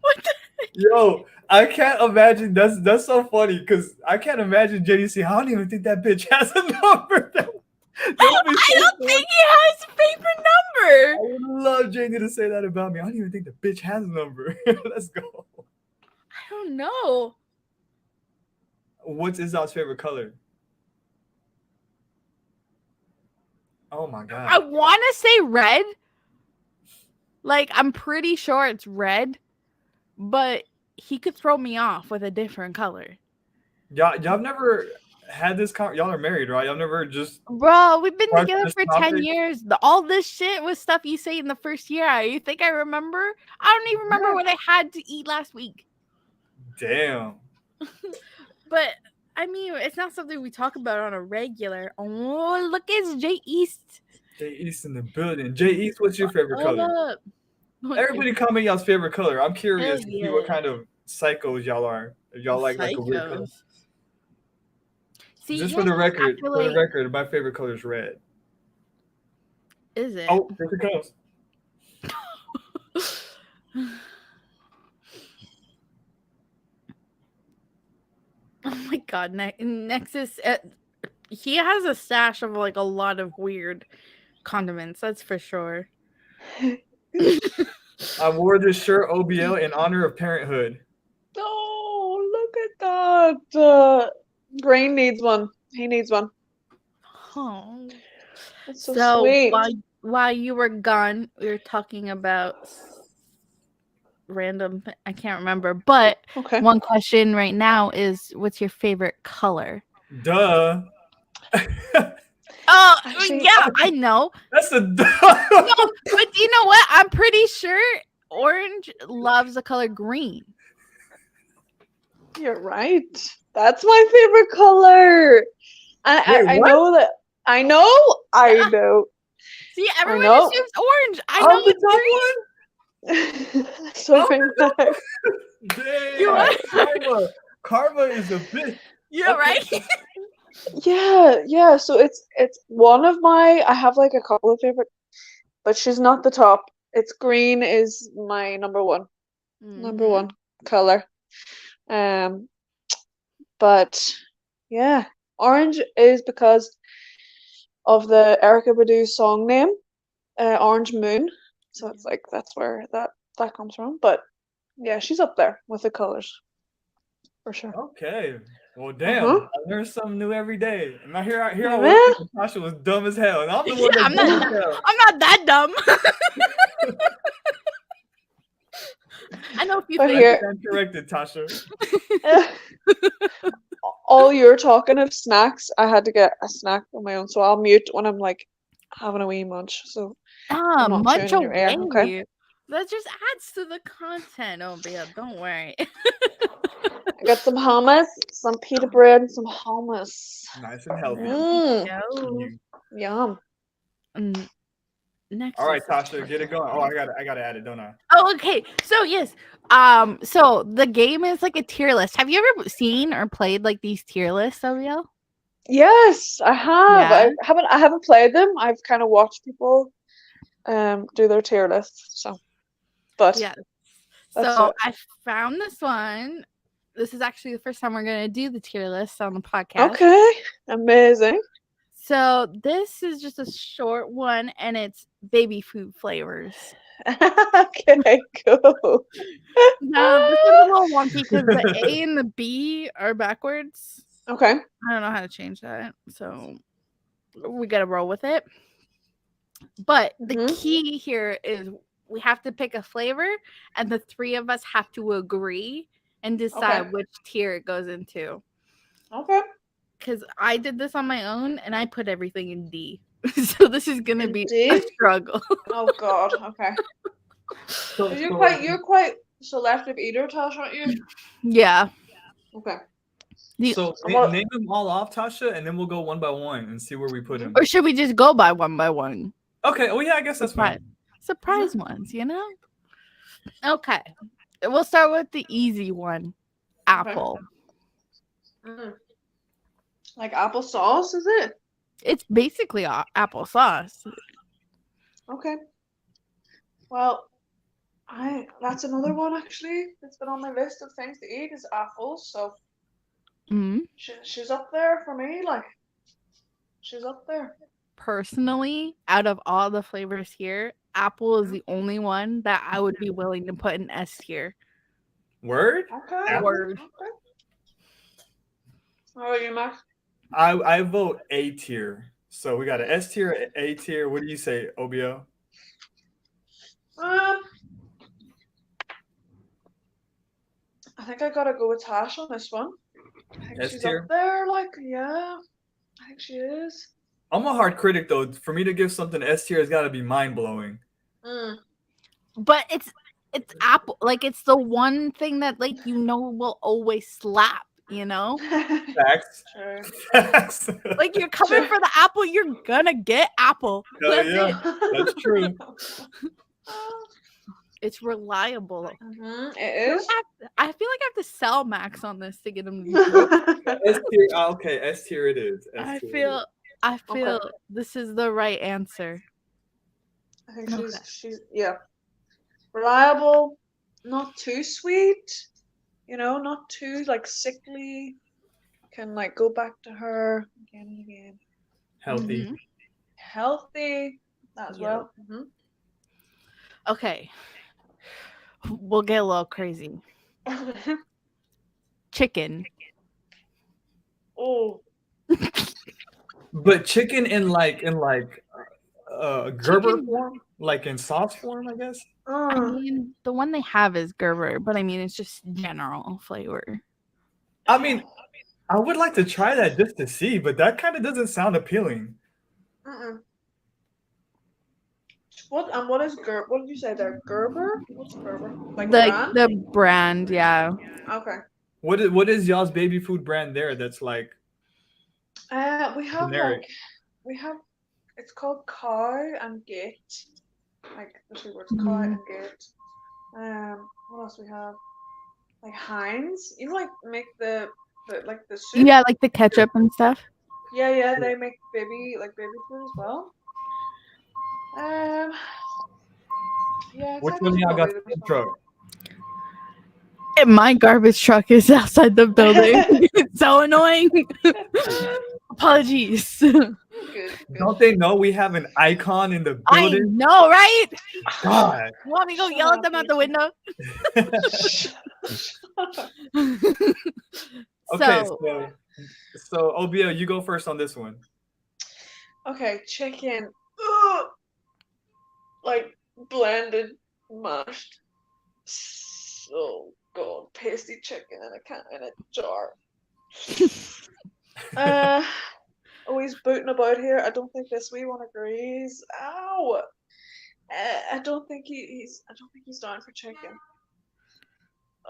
What the Yo, I can't imagine. That's so funny because I can't imagine Jenny saying, "I don't even think that bitch has a number." That would be I so don't funny. think he has a favorite I number. would love Jenny to say that about me. I don't even think the bitch has a number. Let's go. I don't know. What's Izza's favorite color? Oh my I god. want to say red. Like, I'm pretty sure it's red, but he could throw me off with a different color. Y'all never had this y'all are married, right? Y'all never just Bro, we've been sparked together this for 10 topic? years. All this shit was stuff you say in the first year. You think I remember? I don't even remember Yeah. what I had to eat last week. Damn. But I mean, it's not something we talk about on a regular. Oh, look, it's Jay East. Jay East in the building. Jay East, what's your favorite color? Up. Everybody comment y'all's favorite color. I'm curious Hell to see what yeah. kind of psychos y'all are. If y'all like a weird color. Psychos. See, Just yes, for the I record, feel like- my favorite color is red. Is it? Oh, here it goes. Oh my god, Nexus. He has a stash of like a lot of weird condiments. That's for sure. I wore this shirt OBL in honor of parenthood. Oh, look at that. Green needs one. He needs one. Oh. That's so, So sweet. while you were gone, we were talking about random. I can't remember, but Okay. one question right now is, what's your favorite color? Duh. Oh, Actually- yeah, I know. That's a duh. No, but you know what? I'm pretty sure Orange loves the color green. You're right. That's my favorite color. Wait, I what? know that. I know. I know. See, everyone know. assumes orange. I I'm know the it's green. dumb one? Sorry, Max. Dang. You what? Karma. Karma is a bitch. Yeah, right? Yeah. So it's one of my. I have like a couple of favorite, but she's not the top. It's green is my number one Mhm. color. But yeah, orange is because of the Erica Badu song name, Orange Moon. So it's like that's where that comes from. But yeah, she's up there with the colors for sure. Okay. Well, damn. Uh-huh. I learn something new every day. And here I Yeah, was thinking Tasha was dumb as hell. And I'm the one Yeah, that's dumb as hell. I'm not that dumb. I know a few But things. here, Stand corrected, Tasha. all you're talking of snacks, I had to get a snack on my own, so I'll mute when I'm like having a wee munch. So I'm not Munch chewing in your ear, okay? away. That just adds to the content. Oh, yeah, don't worry. I got some hummus, some pita bread, and some hummus. Nice and healthy. No. Yum. Next. All right, Tasha, get it going. Oh, I gotta add it, don't I? Oh, okay. So yes. So the game is like a tier list. Have you ever seen or played like these tier lists, Abiel? Yes, I have. Yeah. I haven't played them. I've kind of watched people do their tier lists. So, but Yeah. that's So it. I found this one. This is actually the first time we're gonna do the tier list on the podcast. Okay, amazing. So this is just a short one, and it's baby food flavors. Okay, cool. Now this is a little wonky because the A and the B are backwards. Okay. I don't know how to change that, so we gotta roll with it. But the Mhm. key here is we have to pick a flavor, and the three of us have to agree and decide Okay. which tier it goes into. Okay. Because I did this on my own, and I put everything in D. So this is gonna In be D? a struggle. Oh God. Okay. So, You're quite selective eater, Tash, aren't you? Yeah. Okay. So name them all off, Tasha, and then we'll go one by one and see where we put them. Or should we just go by one? Okay. Oh yeah, I guess that's fine. Surprise ones, you know? Okay. We'll start with the easy one. Apple. Like applesauce, is it? It's basically applesauce. Okay. Well, that's another one actually that's been on my list of things to eat is apples. So she's up there for me. Like, she's up there. Personally, out of all the flavors here, apple is the only one that I would be willing to put in S tier. Word? Okay. Word. Okay. How about you, Max? I vote A tier. So we got an S tier, A tier. What do you say, OBO? I think I gotta go with Tash on this one. I think she's S-tier? up there. Like, yeah, I think she is. I'm a hard critic though. For me to give something S tier, it's got to be mind blowing. But it's apple. Like, it's the one thing that will always slap. You know, Facts. Facts. Like, you're coming for the apple, you're gonna get apple. Hell yeah, that's true. It's reliable. It is. I feel like I have to sell Max on this to get him to S tier. Okay, S tier it is. S-tier. I feel this is the right answer. I think she's reliable, not too sweet. You know, not too like sickly. Can like go back to her again and again. Healthy. Healthy as well. Okay. We'll get a little crazy. Chicken. Oh. But chicken in Gerber form, like in sauce form, I guess. I mean, the one they have is Gerber, but I mean, it's just general flavor. I mean, I would like to try that just to see, but that kind of doesn't sound appealing. What is Gerber? What did you say there? Gerber? What's Gerber? Like the brand, yeah. Okay. What is y'all's baby food brand there? That's like. We have generic. It's called Cow and Gate. Like the two words, Cow and Gate. What else we have? Like Heinz. You know, like make the soup. Yeah, like the ketchup and stuff. Yeah, they make baby food as well. Yeah. Which one y'all got the truck? And my garbage truck is outside the building. It's so annoying. Apologies. Good. Don't they know we have an icon in the building? I know, right? God. You want me to go yell at them out the window? Okay, so OBO, you go first on this one. Okay, chicken. Like blended, mashed. So good, pasty chicken in a jar. Always booting about here. I don't think this wee one agrees. Ow! I don't think he's down for chicken.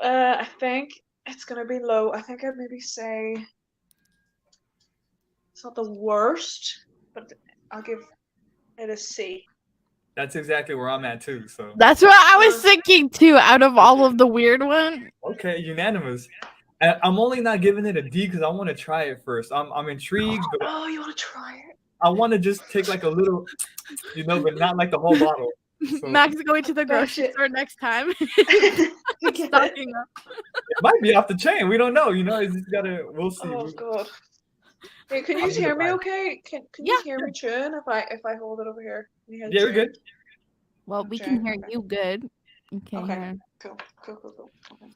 I think it's gonna be low. I think I'd maybe say it's not the worst, but I'll give it a C. That's exactly where I'm at too. So that's what I was thinking too. Out of all of the weird ones. Okay, unanimous. I'm only not giving it a D because I want to try it first. I'm intrigued. But you want to try it? I want to just take like a little, but not like the whole bottle. So, Max is going to the grocery store next time. Stocking up. It might be off the chain. We don't know. It's just we'll see. Oh God. Hey, can you hear me? Okay. Can you hear me chewing if I hold it over here? Yeah, we're good. Well, we can hear you good. Okay. Cool. Okay.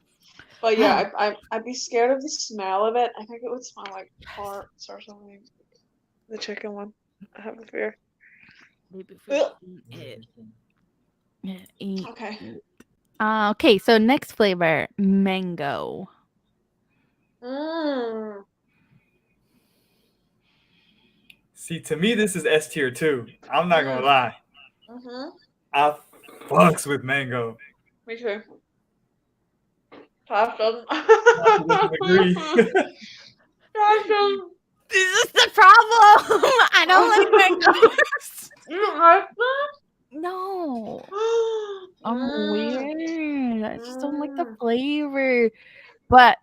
But yeah, I'd be scared of the smell of it. I think it would smell like parts or something. The chicken one. I have a fear. Maybe if we eat. Okay. Okay, so next flavor, mango. See, to me, this is S tier too. I'm not gonna lie. I fucks with mango. Me too. Tash doesn't. Agree. This is the problem. I don't like mangoes. You don't like that? No, I'm Mm. weird. I just don't like the Mm. flavor. But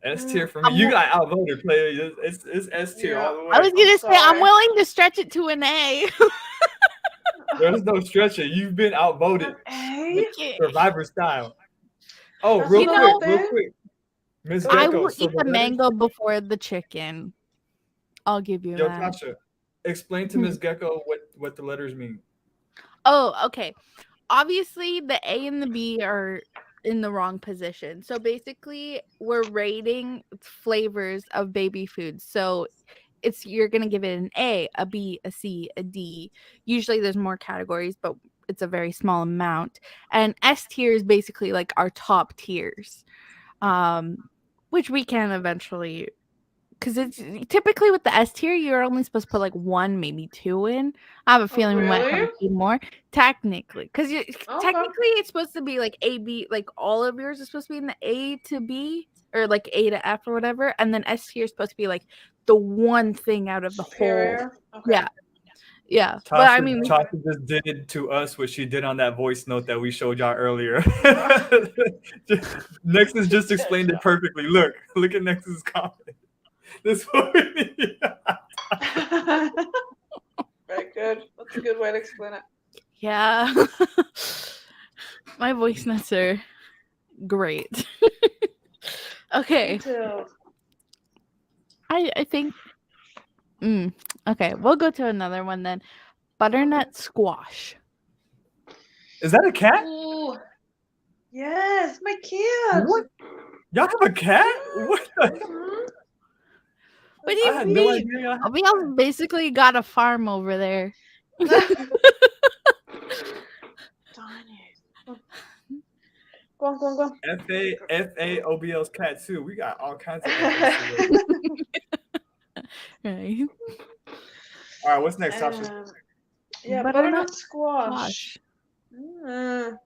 S tier for me. You got outvoted, player. It's S tier all the way. I was gonna say I'm sorry. willing to stretch it to an A. There's no stretching. You've been outvoted. A? Survivor style. Oh, That's real not quick, thing? Miss I Gecko. will So eat the letters- mango before the chicken. I'll give you Yo, that. Tasha, explain to Miss Gecko what the letters mean. Oh, okay. Obviously, the A and the B are in the wrong position. So basically, we're rating flavors of baby food. So you're gonna give it an A, a B, a C, a D. Usually, there's more categories, but it's a very small amount. And S tier is basically like our top tiers, which we can eventually. Because it's typically with the S tier, you're only supposed to put like 1, maybe 2 in. I have a feeling we might have really? a few more. Technically, because technically it's supposed to be like A, B, like all of yours is supposed to be in the A to B or like A to F or whatever, and then S tier is supposed to be like the one thing out of the whole. Superior? Okay. Yeah, yeah. Tasha, But I mean, Tasha just did to us what she did on that voice note that we showed y'all earlier. Nexus just explained it perfectly. Look at Nexus' comment. This what we need. Very good. That's a good way to explain it. yeah. My voice notes are great. Okay. Me too. I think. Okay, we'll go to another one then. Butternut squash. Is that a cat? Ooh. Yes, my kid. What? Y'all have a cat? What the? Mhm. What do I you had no mean? idea y'all had We all basically got a farm over there. Darn it. Go on. FAOBL's cat too. We got all kinds of FAs. Right. All right, what's next, Tasha? Yeah, Butternut butternut squash. Mm.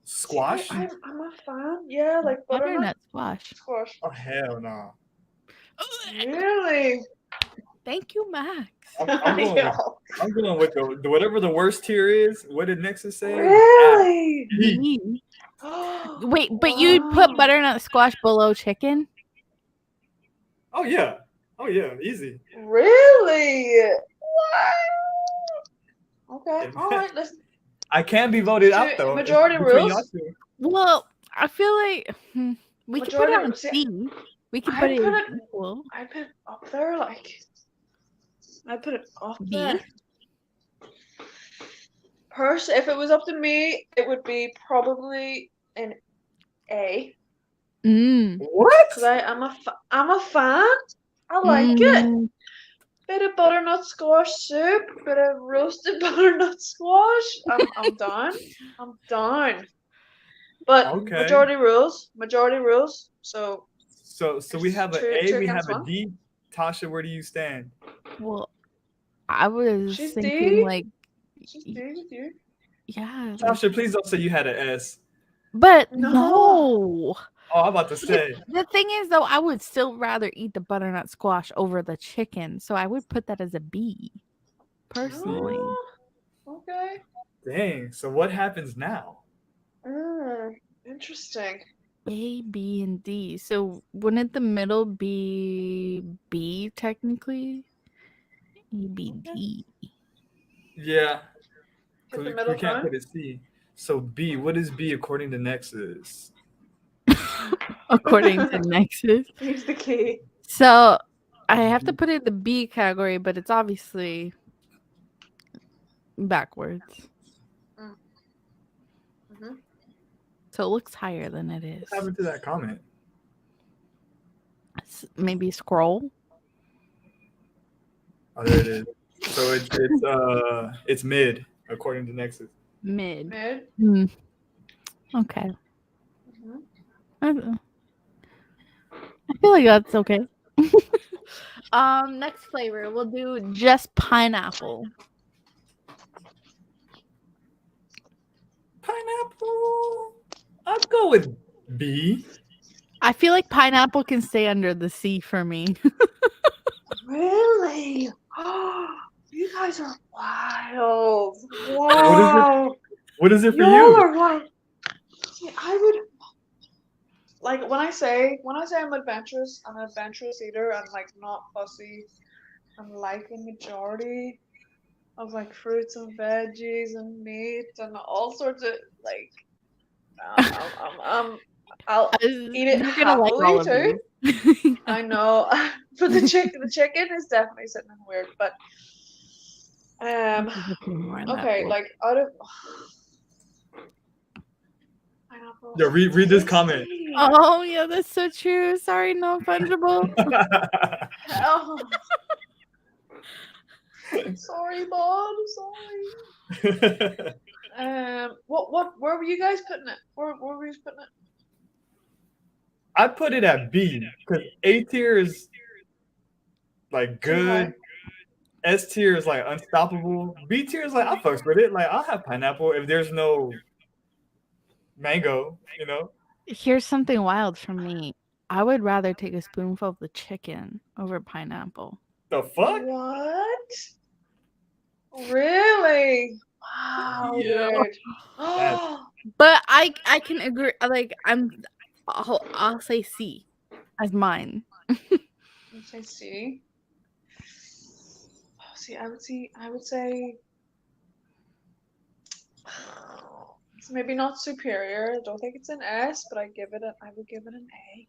Squash? I'm a fan. Yeah, like Butternut squash. squash. Oh hell no! Really? Thank you, Max. Yeah. I'm going with the whatever the worst tier is. What did Nexus say? Really? B. Wait, but you put butternut squash below chicken? Oh yeah, easy. Really? Wow. Okay. All right. Listen. I can be voted out though. Majority between y'all rules? two. Well, I feel like we can put it on See, C. We can I put it put in it- equal. I put it up there, like. I put it up B? there. If it was up to me, it would be probably an A. What? Because I'm a fan. I like it. Bit of butternut squash soup, bit of roasted butternut squash. I'm down. I'm down. But Okay. majority rules. So we have an Two A, we against have a one. D. Tasha, where do you stand? Well, I was She's thinking D? like, just do with you. yeah. Like, Tasha, please don't say you had an S. but No. no. Oh, I'm about to say. The thing is, though, I would still rather eat the butternut squash over the chicken, so I would put that as a B, personally. Oh, okay. Dang. So what happens now? Interesting. A, B, and D. So wouldn't the middle be B technically? A, B, D. Yeah. Hit the We middle can't time. put a C. So B, what is B according to Nexus? According to Nexus. Use the key. So I have to put it in the B category, but it's obviously backwards. Mm-hmm. So it looks higher than it is. What happened to that comment? Maybe scroll. Oh, there it is. So it's mid according to Nexus. Mid. Mid. Okay. Mm-hmm. I feel like that's okay. Next flavor, we'll do just pineapple. Pineapple. I'll go with B. I feel like pineapple can stay under the sea for me. Really? You guys are wild. What is it? Wow. What is it for Y'all you? are wild. See, I would like when I say I'm adventurous, I'm an adventurous eater. I'm like not fussy. I'm like a majority of like fruits and veggies and meat and all sorts of like. I'll eat it You're gonna like all happily of too. these. I know, but the chicken is definitely sitting in weird. But There's a few more in that okay, bowl. like out of pineapple, Yo, read this comment. tasty. Oh yeah, that's so true. Sorry, no fungible. Oh, sorry, Bob. Sorry. Where were you guys putting it? Where were you putting it? I put it at B because A tier is like Too high. good. S tier is like unstoppable. B tier is like I fucks with it. Like I'll have pineapple if there's no mango. You know. Here's something wild from me. I would rather take a spoonful of the chicken over pineapple. The fuck? What? Really? Wow, Yeah. dude. But I can agree. Like I'll say C as mine. Okay, see. See, I would say it's maybe not superior. I don't think it's an S, but I would give it an A.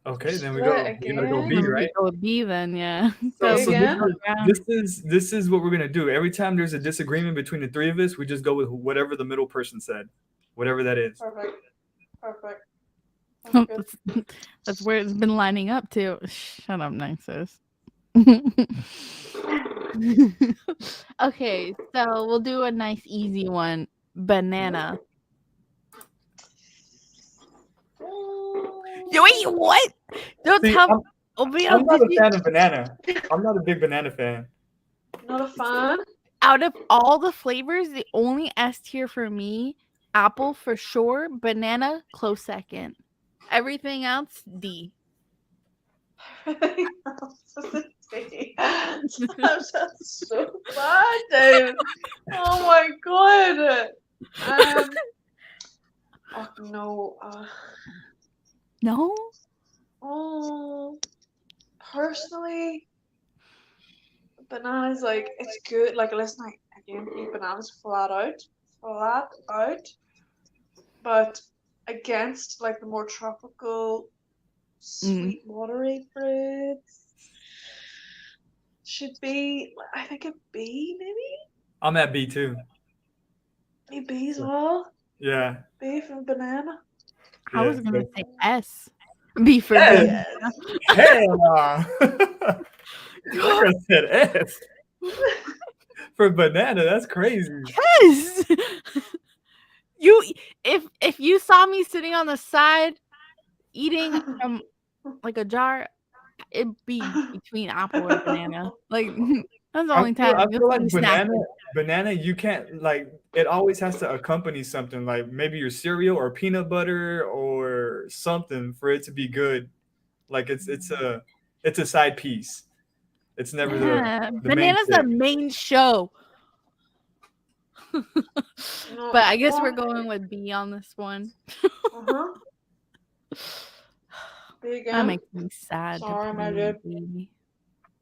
Okay, then we Split gotta go again. B, right? Go with B then, yeah. So, B again? this is what we're gonna do. Every time there's a disagreement between the three of us, we just go with whatever the middle person said, whatever that is. Perfect. Sounds good. That's where it's been lining up to. Shut up, Nexus. Okay, so we'll do a nice easy one. Banana. Wait, what? Don't See, tell. I'm not a fan of banana. I'm not a big banana fan. Not a fan? Out of all the flavors, the only S tier for me, apple for sure, banana close second. Everything else D. I'm so bad, dude. Oh my god. Oh no. No? Oh, personally, bananas like it's good. Like listen, I again eat bananas flat out. But against like the more tropical, sweet, watery fruits, should be I think a B maybe. I'm at B too. A B as well. Yeah. B for banana. I was gonna say S. B for S. banana. Hell nah. Like I said S. For banana, that's crazy. Yes. If you saw me sitting on the side eating from like a jar, it'd be between apple or banana. Like that's the only time. I feel like banana, you can't like it always has to accompany something like maybe your cereal or peanut butter or something for it to be good. Like it's a side piece. It's never the banana's main the main show. But I guess we're going with B on this one. That makes me sad. Sorry, my dude.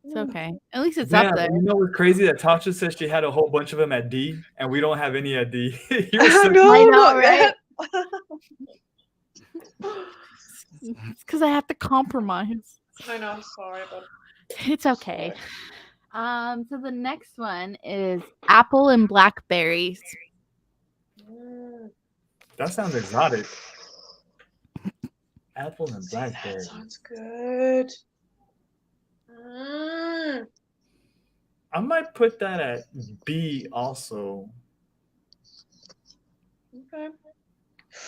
It's okay. At least it's up there. You know what's crazy? That Tasha said she had a whole bunch of them at D, and we don't have any at D. I know, right? It's because I have to compromise. I know. Sorry, but it's okay. So the next one is apple and blackberries. That sounds exotic. Apple and blackberry. That sounds good. I might put that at B also. Okay.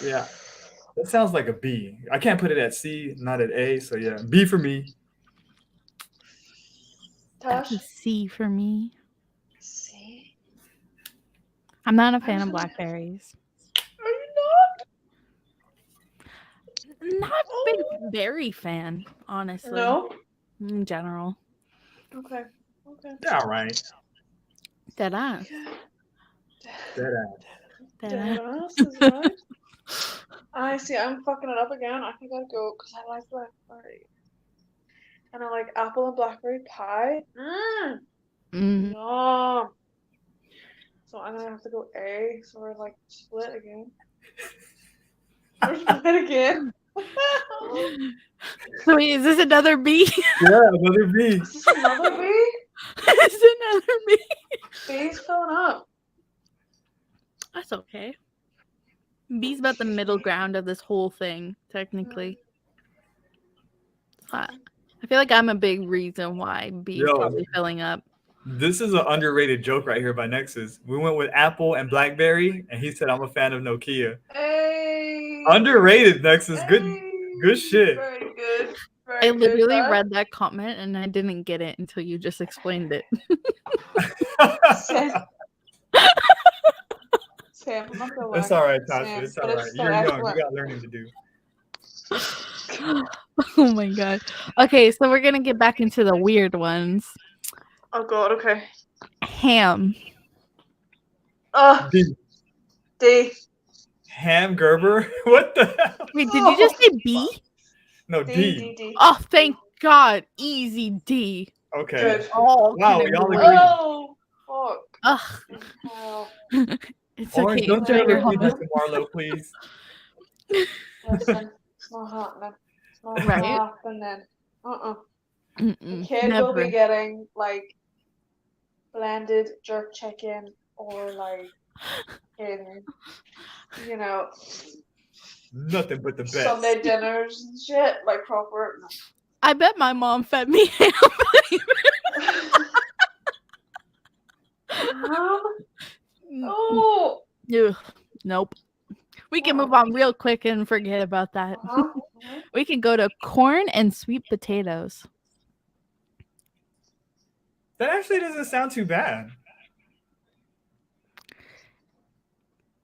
Yeah. That sounds like a B. I can't put it at C, not at A. So yeah, B for me. That's a C for me. C. I'm not a fan of blackberries. Are you Not a big berry fan, honestly. No. In general. Okay. They're all right. Dead ass. Dead Dead Dead ass. ass is right. I see. I'm fucking it up again. I think I'd go because I like blackberry, and I like apple and blackberry pie. Mhm. Yum. So I'm gonna have to go A. So we're like split again. We're split again. So wait, is this another B? Yeah, another B. Is this another B? It's another B. B's filling up. That's okay. B's about the middle ground of this whole thing, technically. I feel like I'm a big reason why B is Yo. probably filling up. This is an underrated joke right here by Nexus. We went with Apple and BlackBerry, and he said, "I'm a fan of Nokia." Hey. Underrated, Nexus. Good shit. Very good. I literally read that comment and I didn't get it until you just explained it. Sam, I'm not gonna lie. It's all right, Tasha. Sam, It's but all right. still You're young. excellent. You got learning to do. Oh my god. Okay, so we're gonna get back into the weird ones. Oh god. Okay. Ham. D. D. Ham Gerber? What the hell? Wait, did you just say B? No, D. D. Oh, thank God. Easy D. Okay. Good. Oh, Wow, can y'all agree. agree. Oh, fuck. Ugh. Hell. It's Orange, okay. don't Enjoy you your ever repeat hummus. this to Marlo, please. Listen, it's not happening. It's not Right? happening. The Mm-mm, kid will never. be getting like blended jerk chicken or like in, you know, Nothing but the best. Sunday dinners and shit, like proper. I bet my mom fed me ham. Oh. Ugh, nope. We can move on real quick and forget about that. We can go to corn and sweet potatoes. That actually doesn't sound too bad.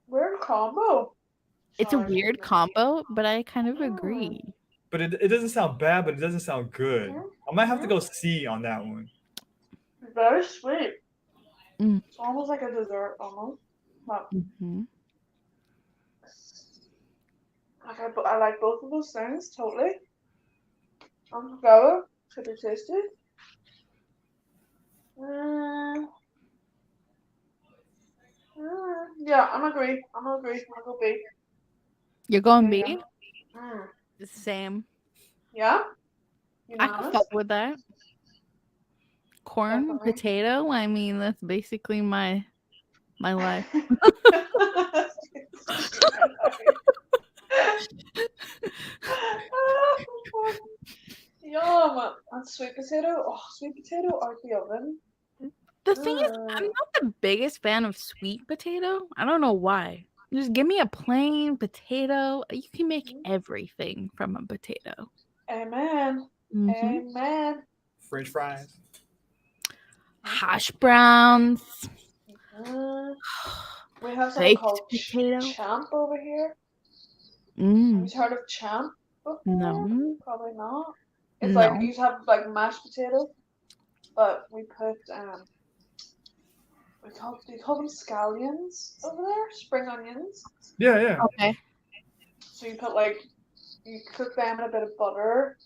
Weird combo. It's a weird combo, but I kind of agree. But it doesn't sound bad, but it doesn't sound good. I might have to go C on that one. Very sweet. Mm. It's almost like a dessert, almost. But Mm-hmm. I like both of those things totally. Together, super tasty. Yeah, I'm agree. I'll go B. You're going Yeah, B? yeah. Same. Yeah? I can fuck with that. Corn, Definitely. potato. I mean, that's basically my life. Yum! And sweet potato. Oh, sweet potato out the oven. The thing is, I'm not the biggest fan of sweet potato. I don't know why. Just give me a plain potato. You can make everything from a potato. Amen. Amen. French fries. Hash browns. We have something Baked called potato. champ over here. Have Mm. you heard of champ before? No. Probably not. It's No. like you have like mashed potato, but we put do you call them scallions over there? Spring onions. Yeah. Okay. So you cook them in a bit of butter,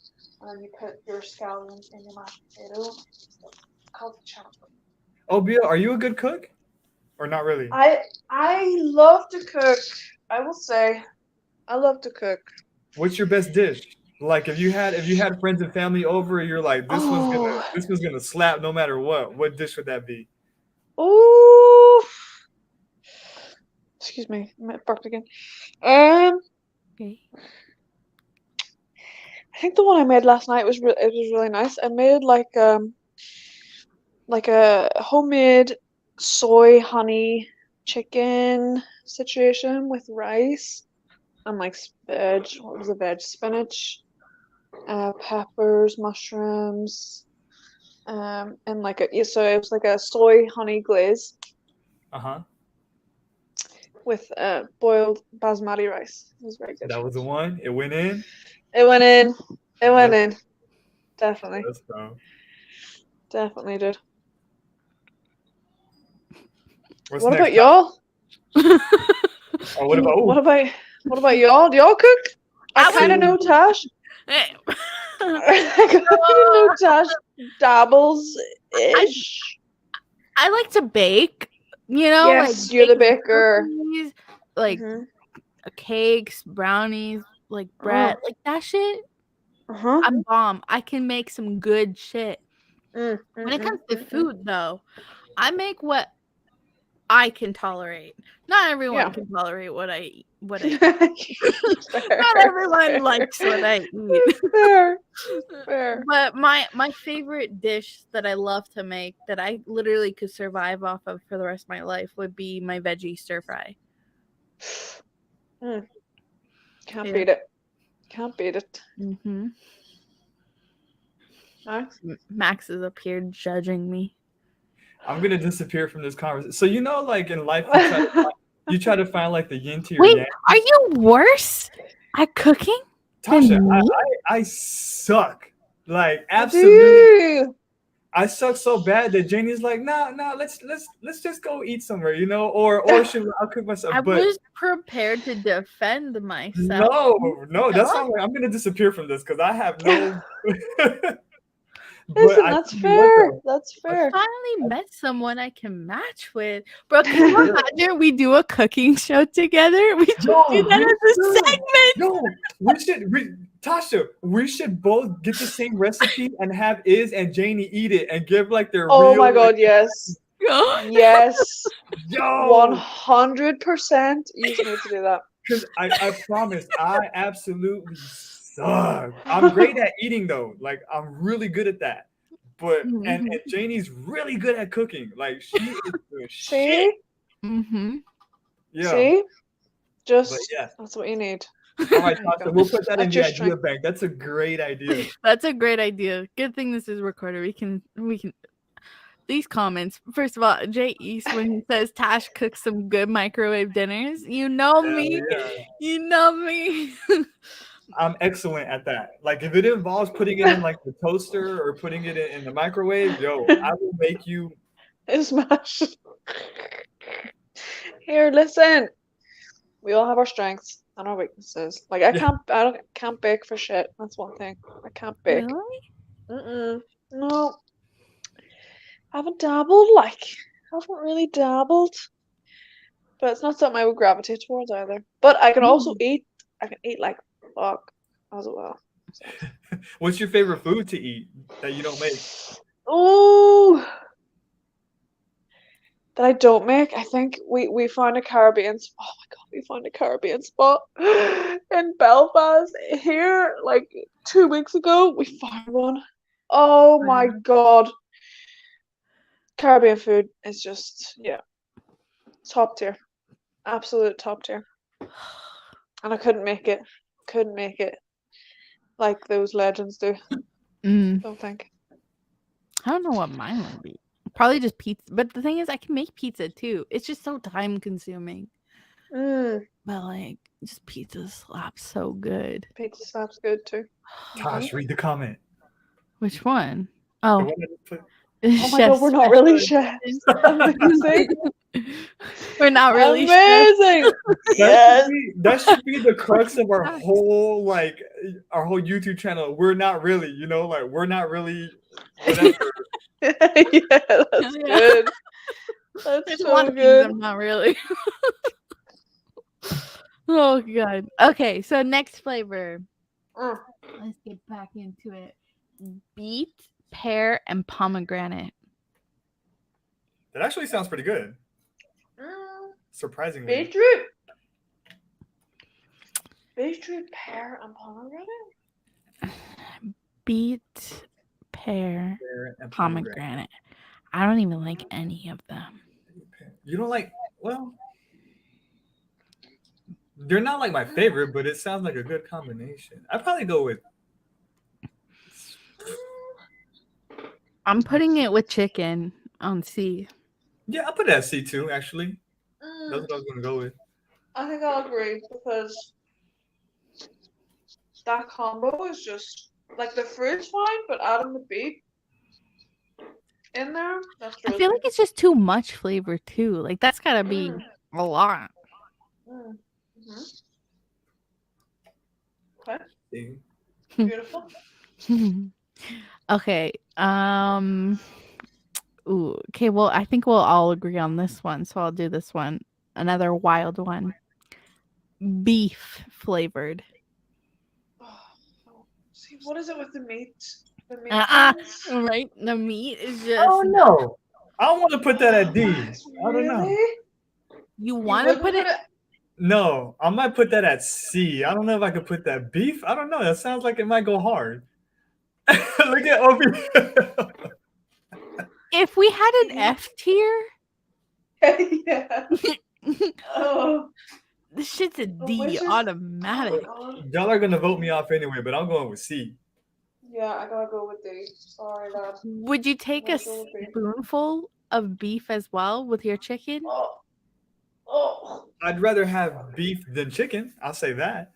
and then you put your scallions in your mashed potato. It's called champ. Oh, Bia, are you a good cook? Or not really? I love to cook. I will say, I love to cook. What's your best dish? Like if you had friends and family over, you're like, this one's gonna slap no matter what. What dish would that be? Oh, excuse me, I burped again. Okay. I think the one I made last night was really nice. I made like a homemade soy honey chicken situation with rice and like veg. What was the veg? Spinach, peppers, mushrooms, and so it was like a soy honey glaze. with boiled basmati rice. It was very good. That was the one. It went in. It went in. It went Yes. in. Definitely. Yes, bro. Definitely did. What's What next? about y'all? Oh, what about? What Ooh, about y'all? Do y'all cook? I kind of know Tash. Eh. I kind of know Tash dabbles ish. I like to bake. You know, Yes, like you're the baking baker. cookies, like Mhm. cakes, brownies, like bread, like that shit. Uh-huh. I'm bomb. I can make some good shit. Mm, When it mm, comes mm, to mm, food, though, I make what I can tolerate. Not everyone Yeah. can tolerate what I eat. What I eat. mm. Fair, Not everyone fair, likes what I eat. fair, fair. But my favorite dish that I love to make that I literally could survive off of for the rest of my life would be my veggie stir fry. Mm. Can't Yeah. beat it. Can't beat it. Mm-hmm. Max? Max is up here judging me. I'm gonna disappear from this conversation. So you know, like in life, you try to find like the yin to your Wait, yang. are you worse at cooking Tasha, than me? I suck. Like I absolutely, do. I suck so bad that Janie's like, nah, let's just go eat somewhere, you know, or should I'll cook myself. I But was prepared to defend myself. no, that's not. I'm gonna disappear from this because I have no. But Listen, I that's tell you what, fair. though, That's fair. Finally met someone I can match with. Bro, can you imagine we do a cooking show together? We should do that as a segment. No, Tasha, we should both get the same recipe and have Iz and Janie eat it and give like their Oh real. my god, yes. Yes. Yo, 100%. You just need to do that. because I promise, I absolutely suck. I'm great at eating though. Like I'm really good at that. But and Janie's really good at cooking. Like she is the shit. See? Mm-hmm. Yeah. See? Just But yeah. that's what you need. All right, Tasha, we'll put that in That's the your idea strength. bank. That's a great idea. That's a great idea. Good thing this is recorded. We can these comments. First of all, Jay East when he says Tash cooks some good microwave dinners. You know me. Yeah. You know me. I'm excellent at that. Like if it involves putting it in like the toaster or putting it in the microwave, yo, I will make you. Smash. Here, listen. We all have our strengths and our weaknesses. Like I can't bake for shit. That's one thing. I can't bake. Really? No. I haven't dabbled. Like I haven't really dabbled. But it's not something I would gravitate towards either. But I can also eat. I can eat like fuck as well. So. What's your favorite food to eat that you don't make? Oh, that I don't make. I think we found a Caribbean. Oh my god, we found a Caribbean spot in Belfast here like 2 weeks ago. We found one. Oh my god, Caribbean food is just top tier, absolute top tier. And I couldn't make it. Couldn't make it like those legends do. Don't think. I don't know what mine would be. Probably just pizza. But the thing is, I can make pizza too. It's just so time consuming. But like, just pizza slaps so good. Pizza slaps good too. Tosh, read the comment. Which one? The Oh, one that put- Oh my god, we're not really chefs. Amazing. We're not really amazing. Yes. That should be the crux of our whole YouTube channel. We're not really, like we're not really whatever. Yeah, that's good. That's There's a so lot of good. things I'm not really. Oh god. Okay, so next flavor. Let's get back into it. Beet, pear, and pomegranate. That actually sounds pretty good. Surprisingly. Beetroot, pear, and pomegranate? Beet, pear, and pomegranate. I don't even like any of them. You don't like, well, they're not like my favorite, but it sounds like a good combination. I'd probably go with. I'm putting it with chicken on C. Yeah, I'll put it at C too, actually. That's what I was going to go with. I think I'll agree because that combo is just like the fruit's fine, but adding the beef in there, that's I really feel good. like it's just too much flavor too. Like that's gotta be a lot. Mm. Mhm. Okay, See? beautiful. Okay. Ooh. Okay. Well, I think we'll all agree on this one, so I'll do this one. Another wild one. Beef flavored. Oh, see, what is it with the meat? The meat Uh-uh. ones? Right. The meat is I just. don't know. I want to put that at D. Max, I don't know. really? You You want to wouldn't put it? No, I might put that at C. I don't know if I could put that beef. I don't know. That sounds like it might go hard. Look at Obi. If we had an F tier, Yeah. Oh, this shit's a the D wishes. automatic. Oh, God. Y'all are gonna vote me off anyway, but I'm going with C. Yeah, I gotta go with D. Sorry, Dad. Would you take a I'm gonna go with B. spoonful of beef as well with your chicken? Oh, oh. I'd rather have beef than chicken. I'll say that.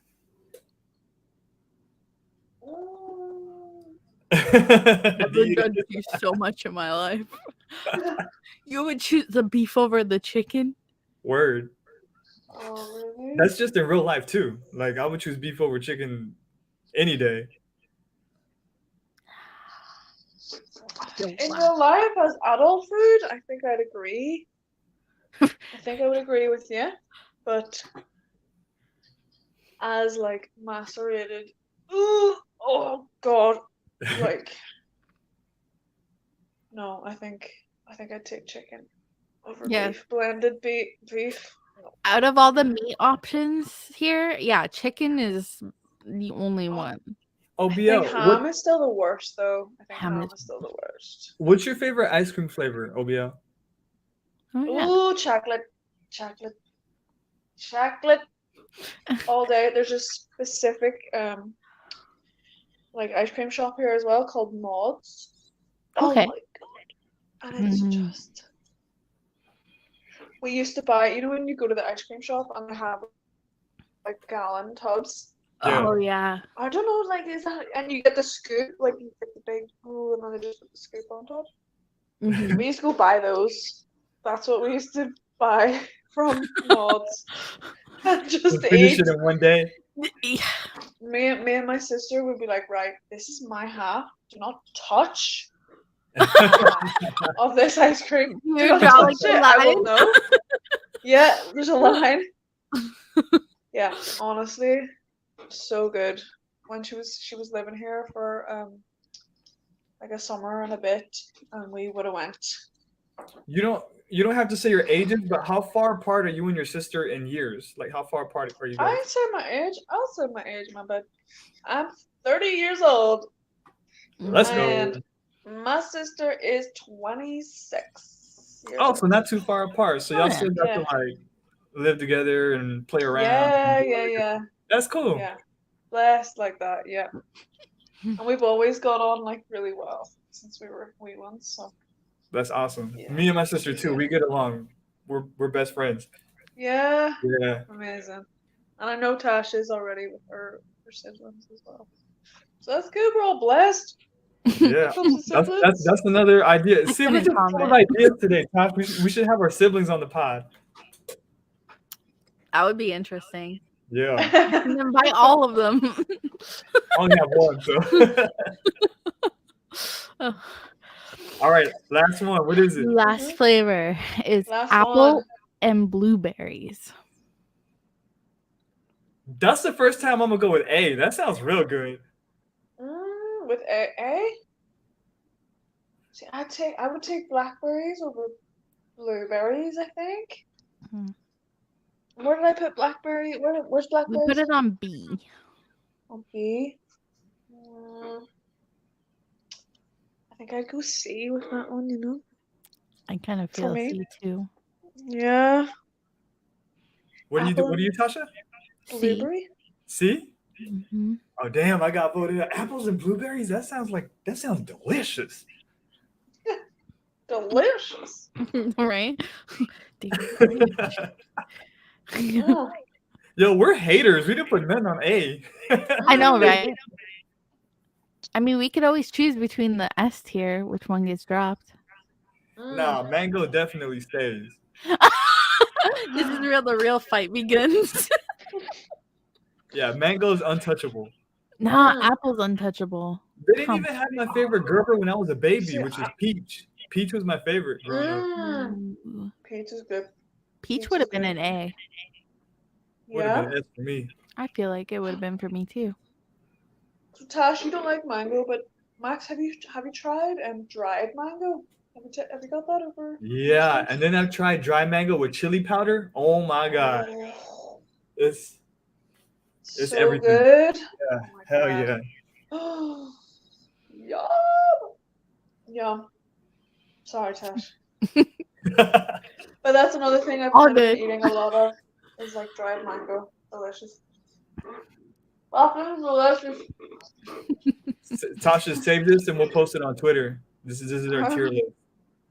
I've been D- done to you so much in my life. You would choose the beef over the chicken? Word. Oh, really? That's just in real life too. Like I would choose beef over chicken any day. In real life, as adult food, I think I'd agree. I think I would agree with you, but as like macerated, ooh, oh God, like no, I think I'd take chicken over Yeah. beef, blended beef. Out of all the meat options here, yeah, chicken is the only one. I think OBL, ham is still the worst, though. I think Ham ham is- is still the worst. what's your favorite ice cream flavor, OBL? Oh yeah. Ooh, chocolate all day. There's a specific like ice cream shop here as well called Maud's. Oh Okay. my God. And it's Mhm. just we used to buy, you know, when you go to the ice cream shop and they have like gallon tubs. Yeah. Oh yeah. I don't know, like is that, and you get the scoop, like you get the big bowl and then they just put the scoop on top. Mhm. We used to go buy those. That's what we used to buy from Maud's. Just to Finish eat. it in one day. Me and my sister would be like, right, this is my half. Do not touch of this ice cream. Do You not draw like touch a it. I will line. know. Yeah, there's a line. Yeah, honestly, so good. When she was living here for like a summer and a bit, and we would have went. You don't have to say your ages, but how far apart are you and your sister in years? Like how far apart are you guys? I'd say my age. I'll say my age, my bad. I'm 30 years old, Let's go. and my sister is 26 years Oh, old. so not too far apart. So y'all Yeah. still got to like live together and play around. Yeah. That's cool. Yeah, blessed like that. Yeah, and we've always got on like really well since we were wee ones. So That's awesome. Yeah. Me and my sister too. We get along. We're best friends. yeah, Yeah. amazing. And I know Tasha's already with her siblings as well. So that's good. We're all blessed. Yeah. Comes to siblings. That's another idea. See, we're couldn't just full of comment. ideas today, Tosh. We should have our siblings on the pod. That would be interesting. Yeah. And invite all of them. I only have one, so. Oh. All right, last one. What is it? Last flavor is Last apple one. and blueberries. That's the first time I'm gonna go with A. That sounds real good. With A. See, I would take blackberries over blueberries. I think. Mhm. Where did I put blackberry? Where's We blackberries? put it on B. On B. I think I'd go C with that one. You know. I kind of For feel me. C too. Yeah. What do you do? Apple. What do you, Tasha? C. Blueberry. C? Mhm. Oh damn! I got voted out. Apples and blueberries. That sounds delicious. Delicious. Right? Yeah. Yo, we're haters. We didn't put none on A. I know, right? I mean, we could always choose between the S tier, which one gets dropped. Nah, mango definitely stays. This is where the real fight begins. Yeah, mango's untouchable. Nah, Mm. apple's untouchable. They didn't Come even have my favorite Gerber when I was a baby, See, which is Peach. Peach was my favorite growing up. Ooh. Peach is good. Peach Peach would is have been good. an A. Would have Yeah. been an S for me. I feel like it would have been for me too. So Tash, you don't like mango, but Max, have you tried dried mango? Have you got that over? Yeah, and then I've tried dry mango with chili powder. Oh my god, Oh, it's so everything. good. Yeah, Oh my hell God. yeah. Yum. Yum. Sorry, Tash. But that's another thing I've All kind of been good. eating a lot of is like dried mango. Delicious. Fucking delicious. Tasha, save this and we'll post it on Twitter. This is our tier list.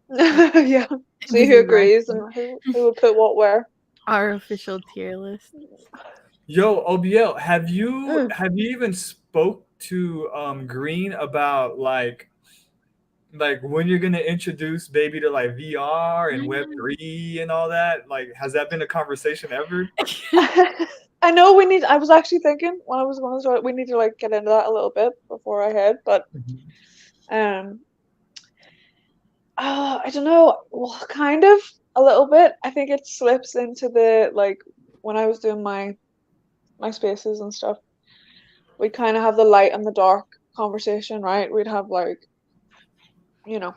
Yeah. See This who is agrees and who would put what where. our official tier list. Yo, OBL, have you Mm. even spoke to Green about like when you're gonna introduce baby to like VR and Web3 and all that? Like, has that been a conversation ever? I know I was actually thinking when I was going to start, we need to like get into that a little bit before I head, but um I don't know. Well, kind of a little bit. I think it slips into the like when I was doing my spaces and stuff. We'd kind of have the light and the dark conversation, right? We'd have like, you know,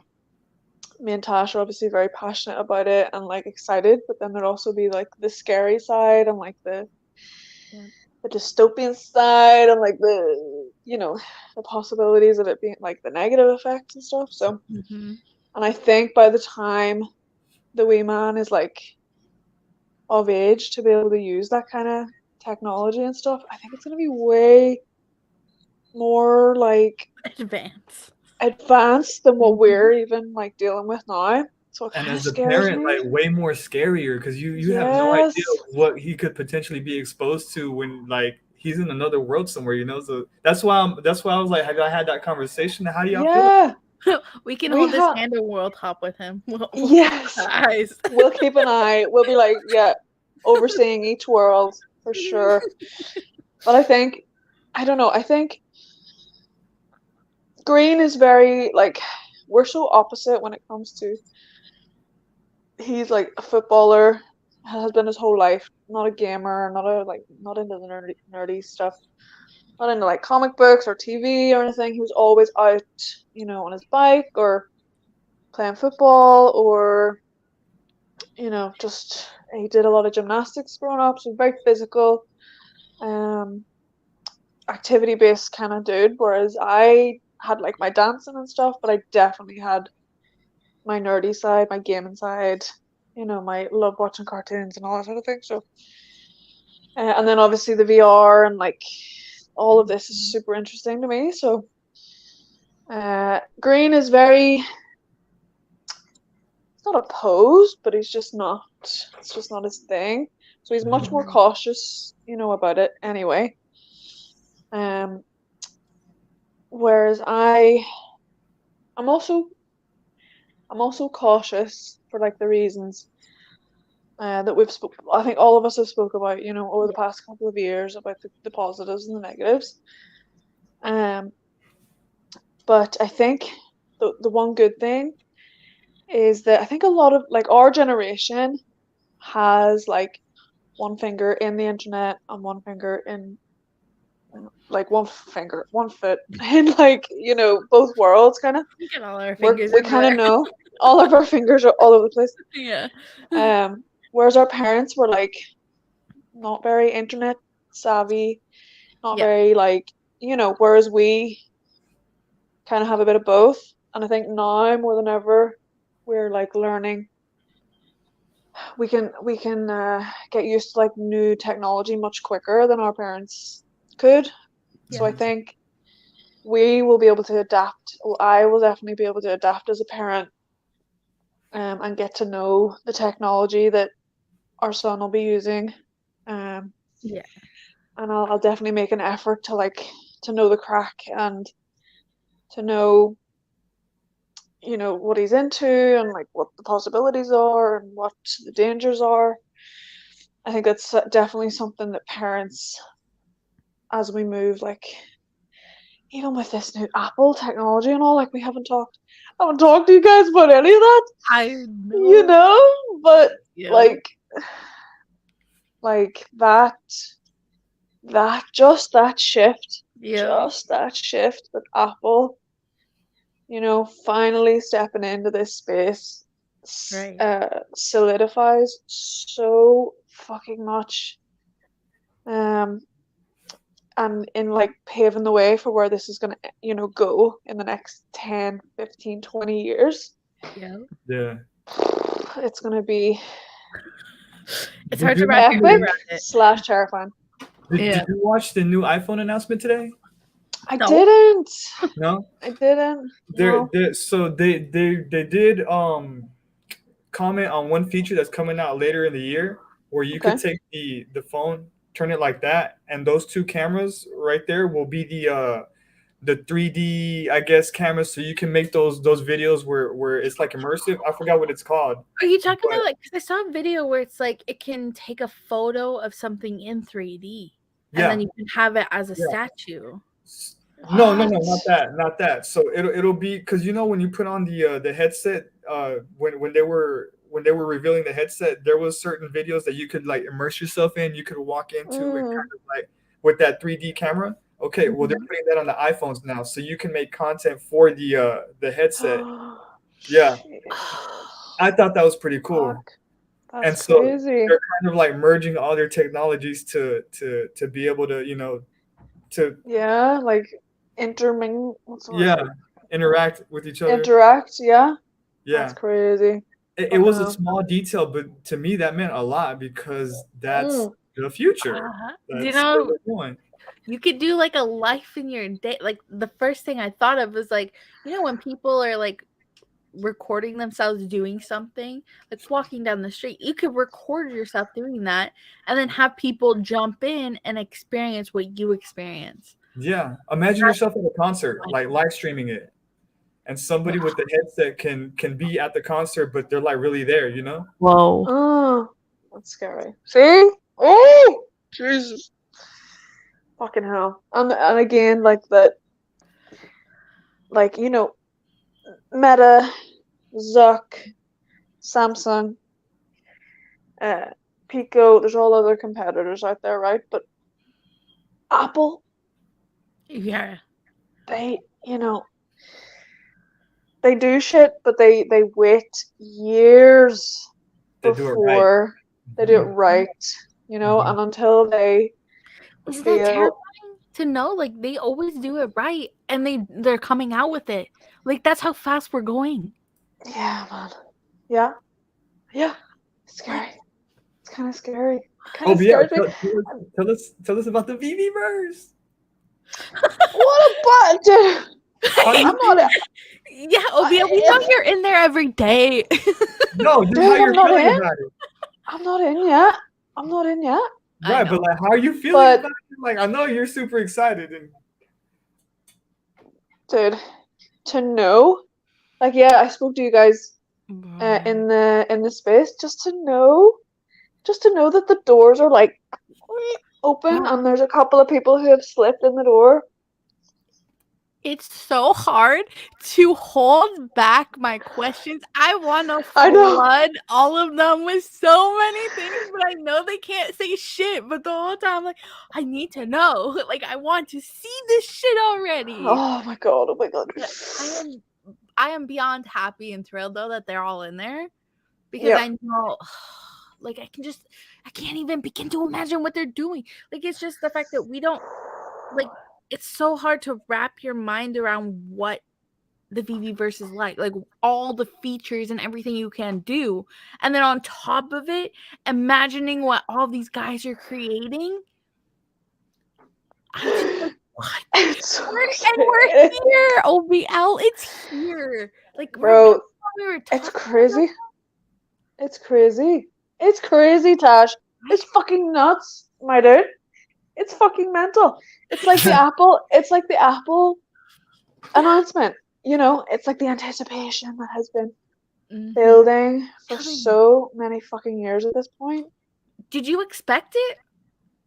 me and Tash are obviously very passionate about it and like excited, but then there'd also be like the scary side and like the dystopian side and like the possibilities of it being like the negative effects and stuff. So, Mhm. and I think by the time the wee man is like of age to be able to use that kind of technology and stuff, I think it's gonna be way more like advanced than what we're even like dealing with now. So it And kind of as a scares parent, like me. way more scarier because you have no idea Yes. what he could potentially be exposed to when like he's in another world somewhere, you know. So that's why I was like, have y'all had that conversation? How do y'all feel? Yeah. We can We hold this have. hand and world hop with him. We'll Yes. eyes. We'll keep an eye. We'll be like, yeah, overseeing each world for sure. But I don't know. I think Green is very like we're so opposite when it comes to he's like a footballer, has been his whole life, not a gamer, not into the nerdy stuff, not into like comic books or TV or anything. He was always out, on his bike or playing football or just he did a lot of gymnastics growing up, so very physical, um, activity based kind of dude. Whereas I had like my dancing and stuff, but I definitely had my nerdy side, my gaming side, my love watching cartoons and all that sort of thing. So, and then obviously the VR and like all of this is super interesting to me. So, Green is very, it's not opposed, but he's just not, it's just not his thing. So he's much more cautious, about it anyway. Whereas I'm also cautious for like the reasons that I think all of us have spoke about, over the past couple of years about the positives and the negatives. But I think the one good thing is that I think a lot of like our generation has like one finger in the internet and one finger in like one foot in like both worlds kind of. Get all our We fingers. kind of know all of our fingers are all over the place. Yeah. Whereas our parents were like not very internet savvy, not Yeah. very like whereas we kind of have a bit of both. And I think now more than ever we're like learning. We can get used to like new technology much quicker than our parents could. So I think we will be able to adapt. Well, I will definitely be able to adapt as a parent, and get to know the technology that our son will be using, Yeah. And I'll definitely make an effort to to know the crack and to know, what he's into and like what the possibilities are and what the dangers are. I think that's definitely something that parents, as we move, like even with this new Apple technology and all, like I haven't talked to you guys about any of that, I know. but Yeah. like that just that shift, Yeah. that Apple, finally stepping into this space, Right. solidifies so fucking much, and in like paving the way for where this is gonna, go in the next 10, 15, 20 years. Yeah. Yeah. It's gonna be It's Did hard to you wrap your head epic around it. / terrifying. did Yeah. you watch the new iPhone announcement today? I No. didn't. No. I didn't. They're, No. they're so they did comment on one feature that's coming out later in the year where you Okay. could take the phone, turn it like that, and those two cameras right there will be the 3D, I guess, cameras, so you can make those videos where it's like immersive. I forgot what it's called. Are you talking But- about like? Because I saw a video where it's like it can take a photo of something in 3D, and Yeah. then you can have it as a Yeah. statue. No, What? not that. So it'll be because when you put on the headset, when they were revealing the headset, there was certain videos that you could like immerse yourself in. You could walk into and Mm. kind of like with that 3D camera. Okay, well they're Mhm. putting that on the iPhones now, so you can make content for the headset. Yeah. Shit. I thought that was pretty cool. Fuck. That's And so crazy. they're kind of like merging all their technologies to be able to to Yeah, like interming. What's the word? yeah interact with each other. Interact. Yeah. Yeah. That's crazy. It Fucking was a hell. small detail, but to me that meant a lot because that's Mm. the future. Do you That's where know we're going. you could do like a life in your day? Like the first thing I thought of was like when people are like recording themselves doing something, like walking down the street, you could record yourself doing that, and then have people jump in and experience what you experience. Yeah. Imagine yourself at a concert, like live streaming it. And somebody with the headset can be at the concert, but they're like really there, Whoa. Oh, that's scary. See? Oh, Jesus. Fucking hell. And again, like that, like, Meta, Zuck, Samsung, Pico, there's all other competitors out there, right? But Apple, Yeah. they, they do shit, but they wait years They do it right. before they do it Mhm. right, Mhm. and until they Isn't that feel terrifying to know? Like they always do it right, and they're coming out with it. Like that's how fast we're going. yeah, man. Yeah. Yeah. It's scary. It's kind of scary. It kind Oh, of yeah. scares me. Tell us about the VV verse. What about dude? How do you I'm not Yeah, Obia, we know you're in there every day. No, just Dude, how you're I'm not feeling in. about it. I'm not in yet. I'm not in yet. I Right, know. but like, how are you feeling But- about it? Like, I know you're super excited, and Dude, to know, like, yeah, I spoke to you guys in the space just to know that the doors are like open and there's a couple of people who have slipped in the door. It's so hard to hold back my questions. I want to I know. flood all of them with so many things, but I know they can't say shit. But the whole time, I'm like, I need to know. Like, I want to see this shit already. Oh my god! Oh my god! I am beyond happy and thrilled though that they're all in there because Yeah. I know, like, I can't even begin to imagine what they're doing. Like, it's just the fact that we don't like. It's so hard to wrap your mind around what the VV verse is like all the features and everything you can do, and then on top of it, imagining what all these guys are creating. I'm just like, what? It's so And we're scary. here, OBL. It's here. Like, Bro, we were it's talking crazy. It's crazy. It's crazy, Tash. It's fucking nuts. my dude. It's fucking mental. It's like the Apple. It's like the Apple announcement. You know, it's like the anticipation that has been building for so many fucking years at this point. Did you expect it?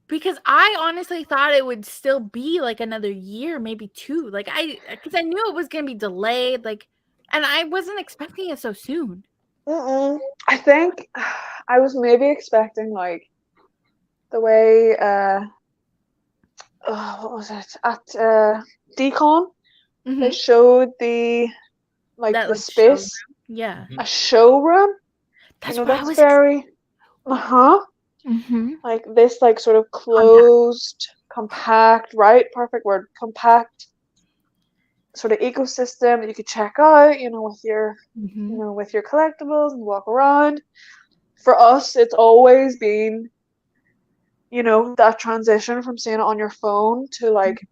Because I honestly thought it would still be like another year, maybe 2. Like because I knew it was gonna be delayed. Like, and I wasn't expecting it so soon. I think I was maybe expecting like the way what was it at Decon? They showed the That, the like, space, yeah. a showroom. That's You know, what I that's was. very like this, like sort of closed, compact, right? Perfect word, compact sort of ecosystem that you could check out. You know, with your with your collectibles and walk around. For us, it's always been, you know, that transition from seeing it on your phone to like,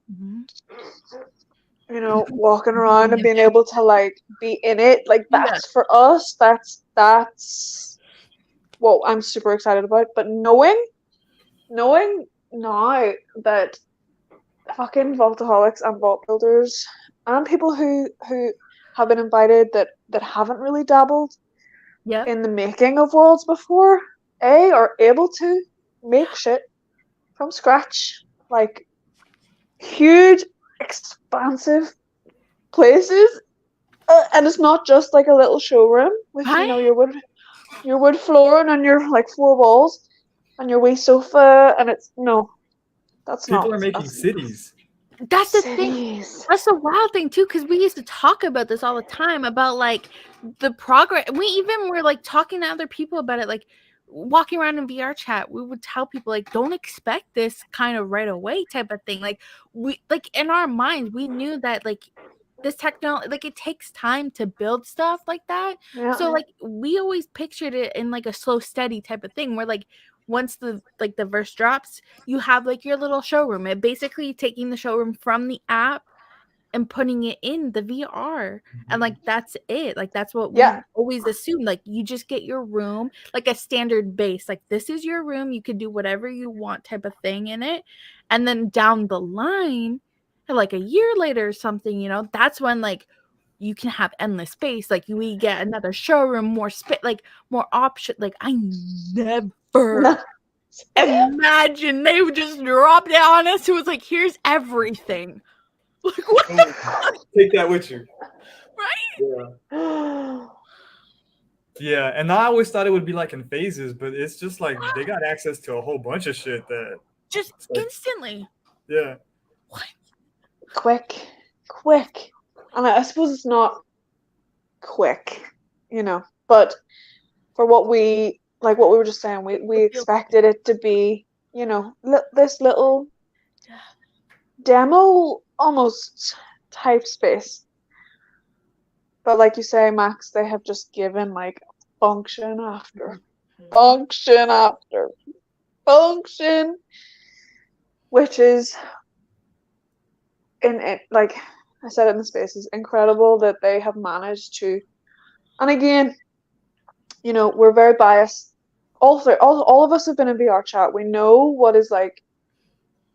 you know, walking around and being able to like be in it. Like that's for us. That's what I'm super excited about. But knowing now that fucking vaultaholics and vault builders and people who have been invited that haven't really dabbled in the making of worlds before, are able to make shit from scratch, like huge, expansive places, and it's not just like a little showroom with you know your wood flooring and your like 4 walls and your wee sofa, and it's that's People not. are making cities. That's the thing. That's the wild thing too, because we used to talk about this all the time about like the progress. We even were like talking to other people about it, like walking around in VR chat. We would tell people like, don't expect this kind of right away type of thing. Like we like in our minds, we knew that like this technology, like it takes time to build stuff like that. So like we always pictured it in like a slow, steady type of thing where like once the verse drops, you have like your little showroom. It basically taking the showroom from the app and putting it in the VR. And like that's it. Like that's what we always assume. Like you just get your room, like a standard base. Like this is your room. You can do whatever you want type of thing in it. And then down the line, like a year later or something, you know, that's when like you can have endless space. Like we get another showroom, more space, like more option. Like I never imagine they would just drop it on us. It was like, here's everything. Like what the fuck? Take that with you. Right? Yeah. Yeah, and I always thought it would be like in phases, but it's just like they got access to a whole bunch of shit that just like, instantly. Yeah. What? Quick. And I suppose it's not quick, you know, but for what we were just saying, we expected it to be, you know, this little demo almost type space. But like you say, Max, they have just given like function after function after function, which is in it, like I said in the space, is incredible that they have managed to. And again, you know, we're very biased. All of us have been in VR chat. We know what is like,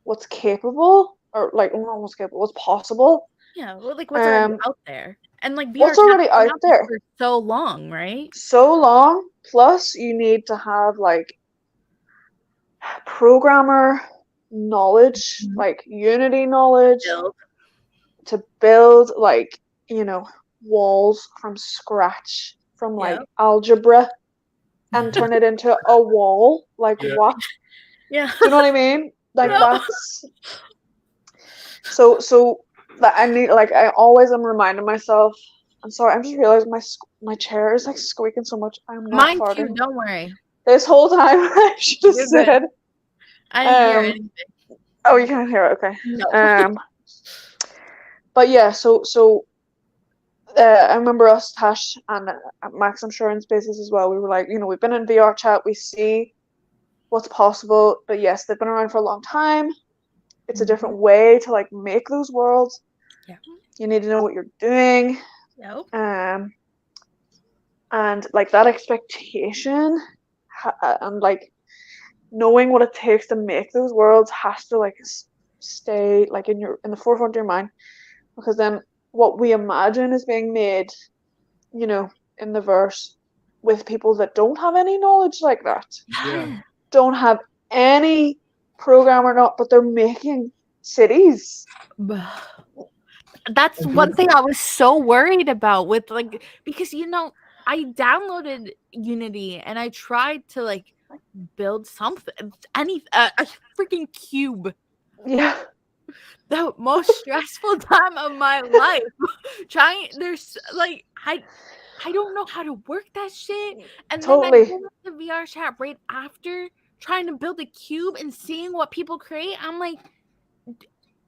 what's capable, or like not what's capable, what's possible. Yeah, well, like what's already out there, and like VR what's already out there for so long, right? So long. Plus, you need to have like programmer knowledge, like Unity knowledge, to build like, you know, walls from scratch, from like algebra, and turn it into a wall. Like what? Yeah. Do you know what I mean? Like that's so that I need, like I always am reminding myself. I'm sorry, I'm just realizing my chair is like squeaking so much. I'm not Mine farting. too, don't worry. This whole time I should have said. I didn't hear anything. Oh, you can't hear it, okay. No. But yeah, so I remember us, Tash, and Max, I'm sure in Spaces as well, we were like, you know, we've been in VR chat, we see what's possible, but yes, they've been around for a long time. It's a different way to like make those worlds. Yeah. You need to know what you're doing. Yep. And like that expectation, and like knowing what it takes to make those worlds has to like stay like in the forefront of your mind, because then what we imagine is being made, you know, in the verse with people that don't have any knowledge like that, Yeah. don't have any program or not, but they're making cities. That's one thing I was so worried about with like, because I downloaded Unity and I tried to like build something, a freaking cube. Yeah. The most stressful time of my life. There's like I don't know how to work that shit. And Totally. then I go to VR chat right after trying to build a cube and seeing what people create. I'm like,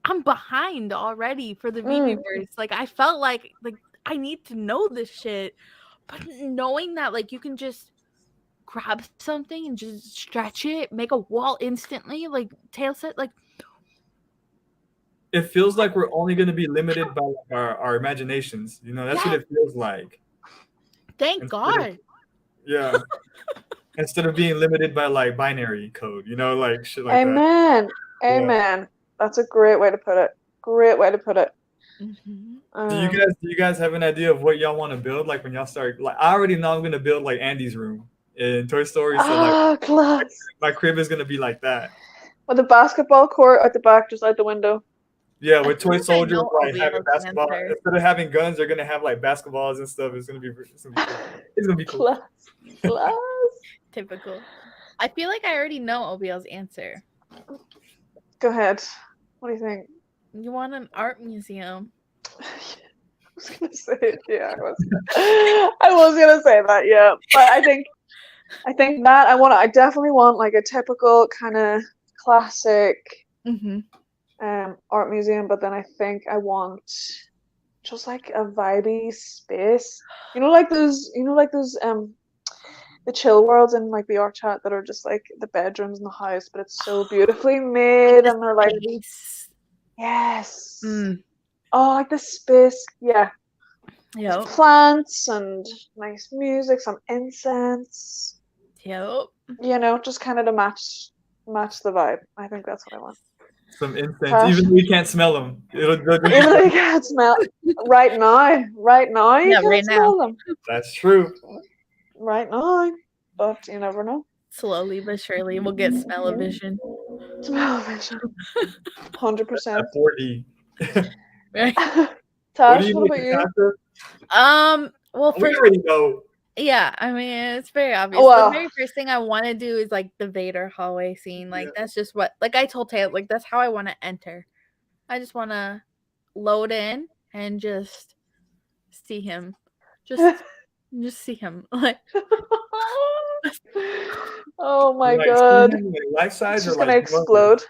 I'm behind already for the VVverse. Like I felt like I need to know this shit. But knowing that like you can just grab something and just stretch it, make a wall instantly, like Tail said, like it feels like we're only going to be limited by like, our imaginations. That's what it feels like. Thank God. Yeah. Instead of being limited by like binary code, like shit like Amen. that. Amen. Yeah. That's a great way to put it. Great way to put it. Mm-hmm. Do you guys have an idea of what y'all want to build? Like when y'all start, like I already know I'm gonna build like Andy's room in Toy Story. So like, class. My crib is gonna be like that. With a basketball court at the back, just out the window. Yeah, with toy soldiers like having basketball instead of having guns, they're gonna have like basketballs and stuff. It's gonna be cool. It's gonna be cool. Class. Typical. I feel like I already know OBL's answer. Go ahead. What do you think? You want an art museum? I was gonna say it. Yeah, I was gonna say that. Yeah, but I think that I definitely want like a typical kind of classic art museum, but then I think I want just like a vibey space. Like those the chill worlds in like the art chat that are just like the bedrooms in the house, but it's so beautifully made and they're like yes. Oh, like the space, yeah. Yep. Plants and nice music, some incense. Yep. Just kind of to match the vibe. I think that's what I want. Some incense, even though you can't smell them. Even though you can't smell right now. Yeah, right now. Them. That's true. Right now, but you never know. Slowly but surely, we'll get smell-o-vision. Smell-o-vision. 100%. 4D. Right. Tash, what about you? Well, we already know. Yeah, I mean, it's very obvious. Well, the very first thing I want to do is like the Vader hallway scene. Like that's just what, like I told Taylor, like that's how I want to enter. I just want to load in and just see him, just see him. Like, oh my god, life size he's or gonna like explode.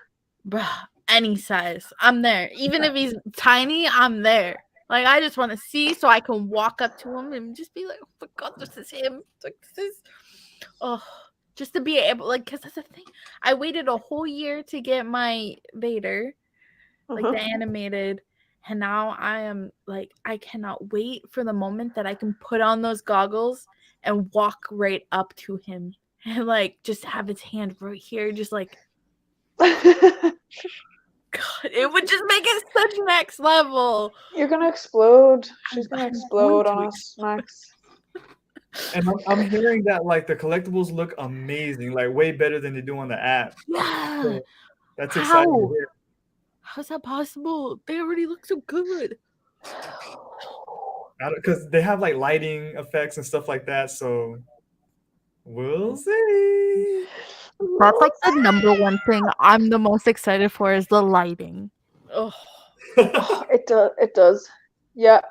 Bruh, any size, I'm there. Even if he's tiny, I'm there. Like, I just want to see so I can walk up to him and just be like, oh my god, this is him. Like, this is, just to be able, like, because that's the thing. I waited a whole year to get my Vader, like the animated, and now I am, like, I cannot wait for the moment that I can put on those goggles and walk right up to him and, like, just have his hand right here, just like, God, it would just make it such next level. You're gonna explode. She's gonna explode on us, Max. And I'm hearing that like the collectibles look amazing, like way better than they do on the app. Yeah, so that's exciting to hear. How's that possible? They already look so good. Because they have like lighting effects and stuff like that, so we'll see. That's like the number one thing I'm the most excited for is the lighting. Oh, it does. Yeah.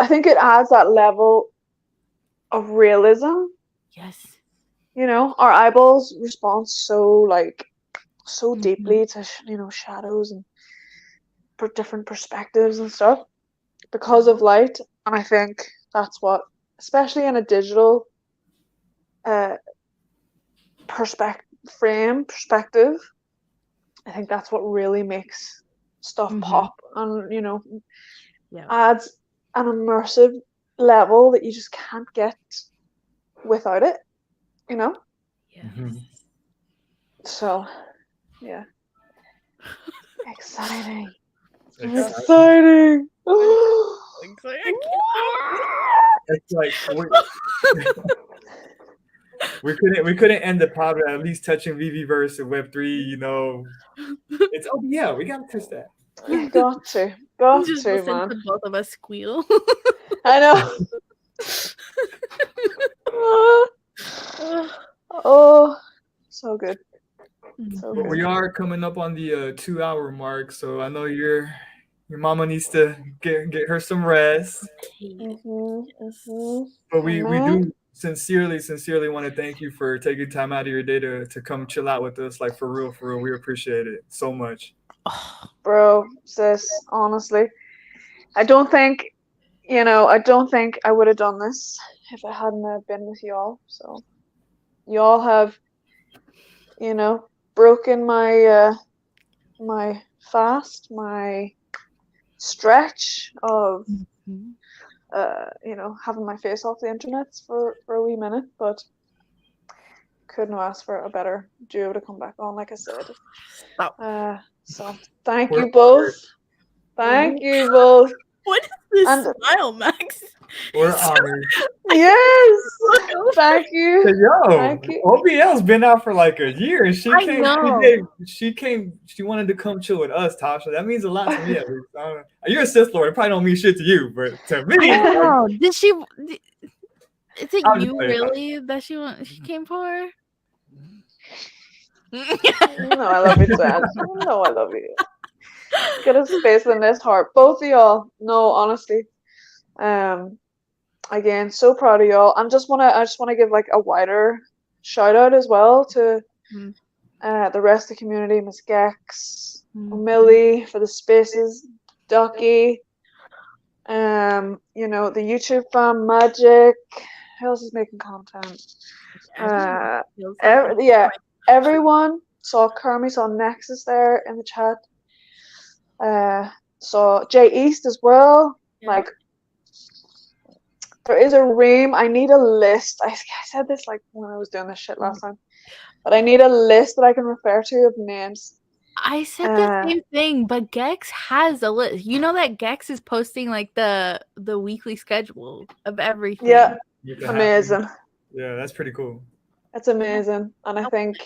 I think it adds that level of realism. Yes. Our eyeballs respond so deeply to shadows and different perspectives and stuff because of light, and I think that's what, especially in a digital perspective, I think that's what really makes stuff pop and adds an immersive level that you just can't get without it. Yes. So, yeah. Exciting. Exciting. Exciting. It's like we couldn't end the pod without at least touching VVverse and Web3. You know, it's yeah, we gotta touch that. Got to, Just listen man. to both of us squeal. I know. Oh, so good. So But we good. are coming up on the 2 hour mark, so I know your mama needs to get her some rest. But we do sincerely want to thank you for taking time out of your day to come chill out with us. Like for real, we appreciate it so much. Bro, sis, honestly, I don't think I would have done this if I hadn't been with y'all. So y'all have, broken my my fast, my stretch of having my face off the internet for a wee minute, but couldn't ask for a better duo to come back on, like I said. So thank you both. Thank you both. What is this smile, Max? We're honored. Yes. Thank you. Yo, Thank you. OBL's been out for like a year, and she know. She wanted to come chill with us, Tasha. That means a lot to me. At least. You're a Sith Lord. It probably don't mean shit to you, but to me, I know. Did she? Is it I'm you just playing. really that she came for? No, I love you, Dad. No, I love you. Get a space in this heart, both of y'all. No, honestly, again, so proud of y'all. I just wanna give like a wider shout out as well to the rest of the community, Miss Gex, Millie for the spaces, Ducky, the YouTube fam, Magic. Who else is making content? Everyone. Saw Kermie, saw Nexus there in the chat. Saw Jay East as well. Yeah. Like, there is a ream. I need a list. I said this like when I was doing this shit last time, but I need a list that I can refer to of names. I said the same thing, but Gex has a list. You know that Gex is posting like the weekly schedule of everything. Yeah, amazing. Yeah, that's pretty cool. That's amazing, and I think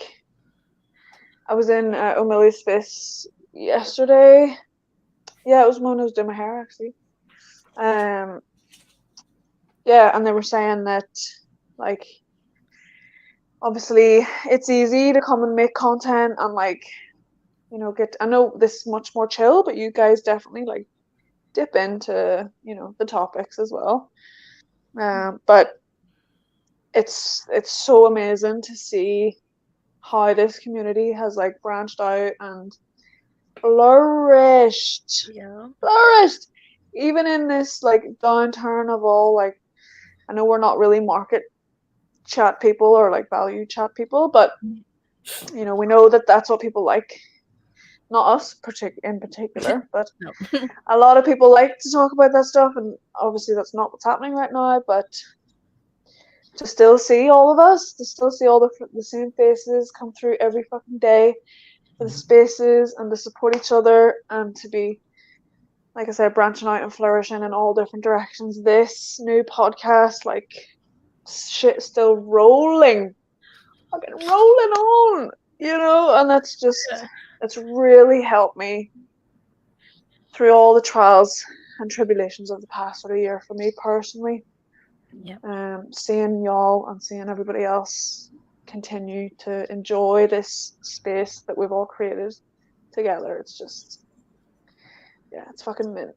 I was in O'Malley's space yesterday. Yeah, it was when I was doing my hair actually. Yeah, and they were saying that, like, obviously it's easy to come and make content and like, I know this is much more chill, but you guys definitely like dip into, the topics as well. But it's so amazing to see how this community has like branched out and flourished. Yeah. Flourished. Even in this like downturn of all, like, I know we're not really market chat people or like value chat people, but we know that that's what people like. Not us in particular, but a lot of people like to talk about that stuff, and obviously that's not what's happening right now. But to still see all of us, to still see all the same faces come through every fucking day for the spaces and to support each other and to be, like I said, branching out and flourishing in all different directions. This new podcast, like, shit still rolling. Fucking rolling on, and that's just, it's really helped me through all the trials and tribulations of the past sort of year for me personally. Yeah. Seeing y'all and seeing everybody else continue to enjoy this space that we've all created together. It's just, it's fucking mint.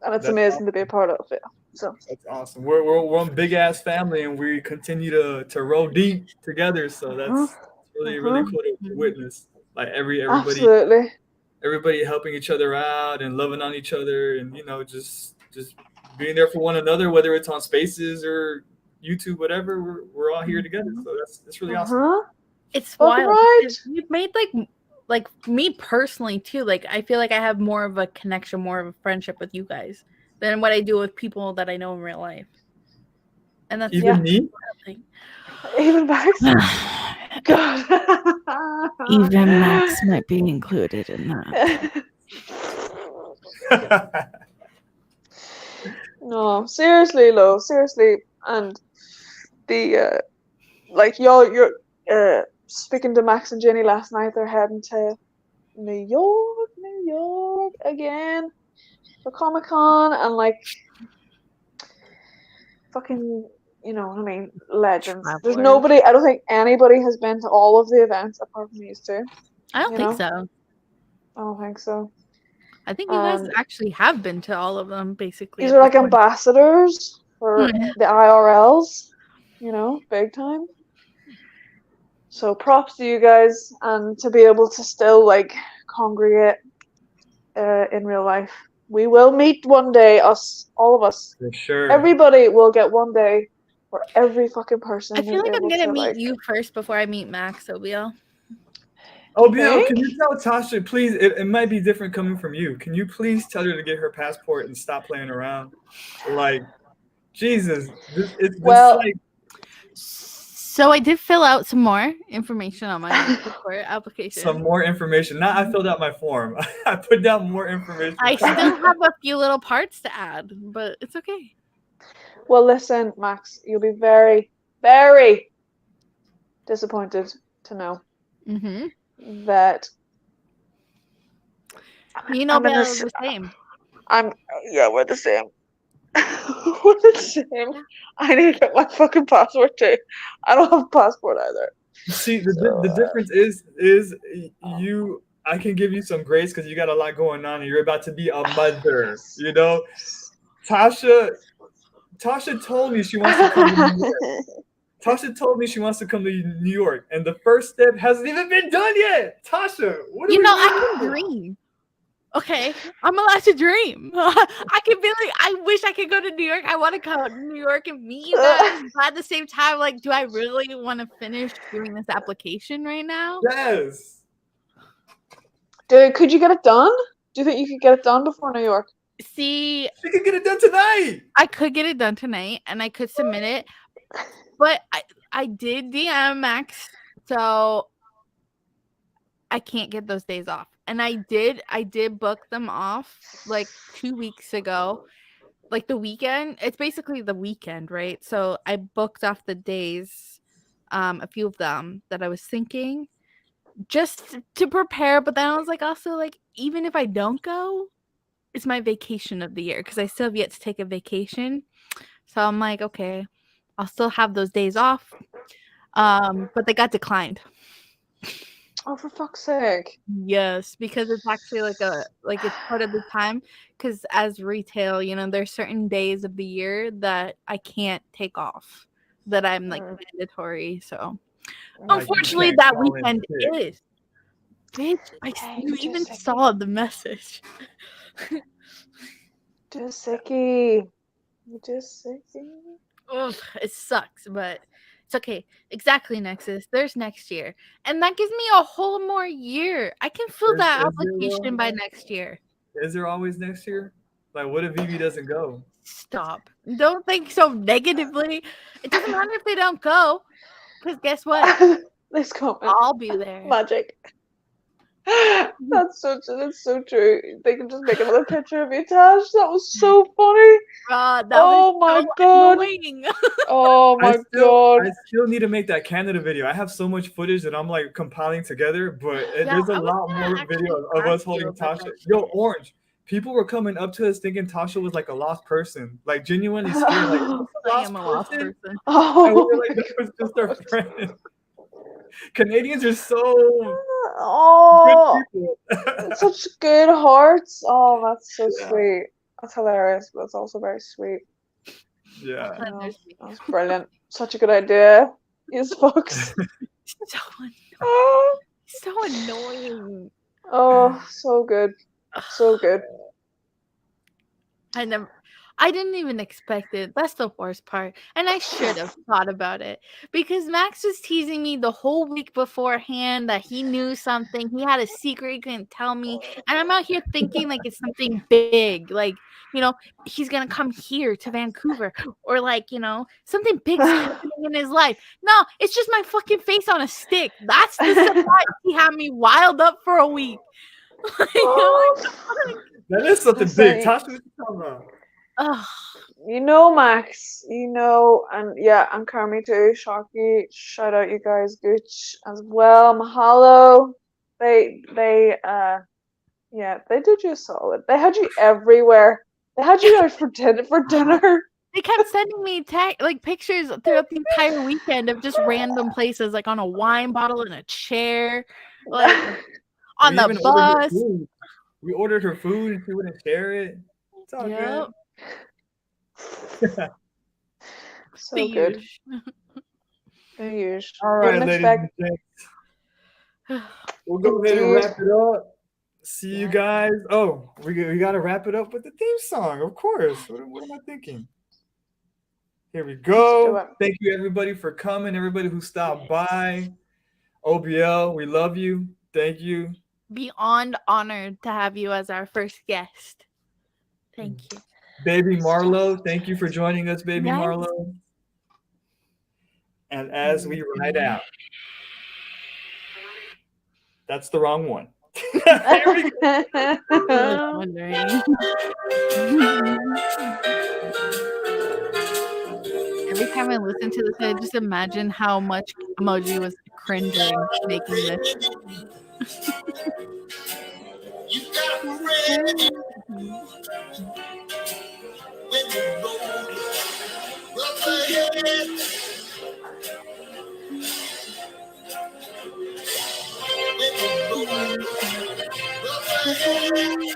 And it's amazing to be a part of it. So that's awesome. We're one big ass family, and we continue to roll deep together. So that's really cool to witness. Like everybody helping each other out and loving on each other, and just being there for one another, whether it's on Spaces or YouTube, whatever. We're all here together. So that's really awesome. It's wild. Right. You've made like me personally too. Like I feel like I have more of a connection, more of a friendship with you guys than what I do with people that I know in real life. And that's even me. Even Max. God. Even Max might be included in that. No, seriously, Lo, seriously, and the like you're speaking to Max and Jenny last night. They're heading to New York again for Comic-Con, and like fucking, you know what I mean, legends. There's Travelers. nobody. I don't think anybody has been to all of the events apart from these two. I don't You think know? so. I don't think so. I think you guys actually have been to all of them, basically. These at are this like point. ambassadors for the IRLs, you know, big time. So props to you guys, and to be able to still like congregate in real life. We will meet one day, all of us. For sure. Everybody will get one day where every fucking person I feel is like I'm able gonna to, meet like, you first before I meet Max, OBL. OBL, can think? you tell Tasha, please? It might be different coming from you. Can you please tell her to get her passport and stop playing around? Like, Jesus, it's Well, like So I did fill out some more information on my passport application. some more information. Now I filled out my form. I put down more information. I still have a few little parts to add, but it's okay. well, listen, Max, you'll be very, very disappointed to know that You know, I'm in Belle this. is the same. Yeah, we're the same. We're the same. I need to get my fucking passport too. I don't have a passport either. See, the difference is you. I can give you some grace because you got a lot going on and you're about to be a mother. You know, Tasha told me she wants to come to New York. Tasha told me she wants to come to New York, and the first step hasn't even been done yet. Tasha, what are You we know, waiting I can for? dream. Okay, I'm allowed to dream. I can be like, I wish I could go to New York. I want to come to New York and meet you guys. But at the same time, like, do I really want to finish doing this application right now? Yes. Dude, could you get it done? Do you think you could get it done before New York? See, She can get it done tonight. I could get it done tonight and I could submit it, but I did DM Max, so I can't get those days off. And I did book them off like 2 weeks ago, like the weekend. It's basically the weekend, right? So I booked off the days, a few of them that I was thinking just to prepare. But then I was like, also like, even if I don't go, it's my vacation of the year because I still have yet to take a vacation. So I'm like, okay, I'll still have those days off. But they got declined. Oh, for fuck's sake. Yes, because it's actually like it's part of the time. Because as retail, you know, there's certain days of the year that I can't take off, that I'm like mandatory. So Like, unfortunately, you can't that call in weekend sick. is. Bitch, Hey, you just even a second. saw the message. Just sicky. Just sicky. Ugh, it sucks, but it's okay. Exactly, Nexus. There's next year. And that gives me a whole more year. I can fill that Is there, application by next year. Is there always next year? Like, what if Vivi doesn't go? Stop. Don't think so negatively. It doesn't matter if they don't go. Because guess what? This comment. I'll be there. Magic. That's so true. They can just make another picture of you, Tash. That was so funny. That Oh was my so god. annoying. Oh my god. I still need to make that Canada video. I have so much footage that I'm like compiling together, but there's a I was lot gonna more actually videos of us ask you holding about Tasha. that Yo, shit. Orange. People were coming up to us thinking Tasha was like a lost person, like genuinely scared, like "Is this a I lost am a lost person?" person. Oh And we were my like, "That was just our friend." Canadians are so Oh, good people. such good hearts. Oh, that's so Yeah. sweet. That's hilarious, but it's also very sweet. Yeah. Glad No, there's me. that's brilliant. Such a good idea. Yes, folks. So annoying. Oh, so good. So good. I I didn't even expect it. That's the worst part. And I should have thought about it because Max was teasing me the whole week beforehand that he knew something. He had a secret he couldn't tell me. And I'm out here thinking like it's something big. Like, he's going to come here to Vancouver or like, something big's happening in his life. No, it's just my fucking face on a stick. That's the surprise. He had me wild up for a week. That is something big. Tasha, what you talking about? Max, and yeah, and Carmi too, Shocky, shout out you guys, Gooch as well, Mahalo. They did you a solid. They had you everywhere. They had you out for dinner. They kept sending me pictures throughout the entire weekend of just random places, like on a wine bottle in a chair, like on the bus. We ordered her food and she wouldn't share it. It's all good. So good. The usual. All right, ladies and gents. We'll go ahead and wrap it up. See you guys. Oh, we got to wrap it up with the theme song, of course. What am I thinking? Here we go. Thank you, everybody, for coming. Everybody who stopped by. OBL, we love you. Thank you. Beyond honored to have you as our first guest. Thank you. Baby Marlo, thank you for joining us, Baby Marlo. And as we ride out, that's the wrong one. Wondering. Every time I listen to this, I just imagine how much Emoji was cringing making this. You got a friend when you roll rough ahead. When you roll rough ahead.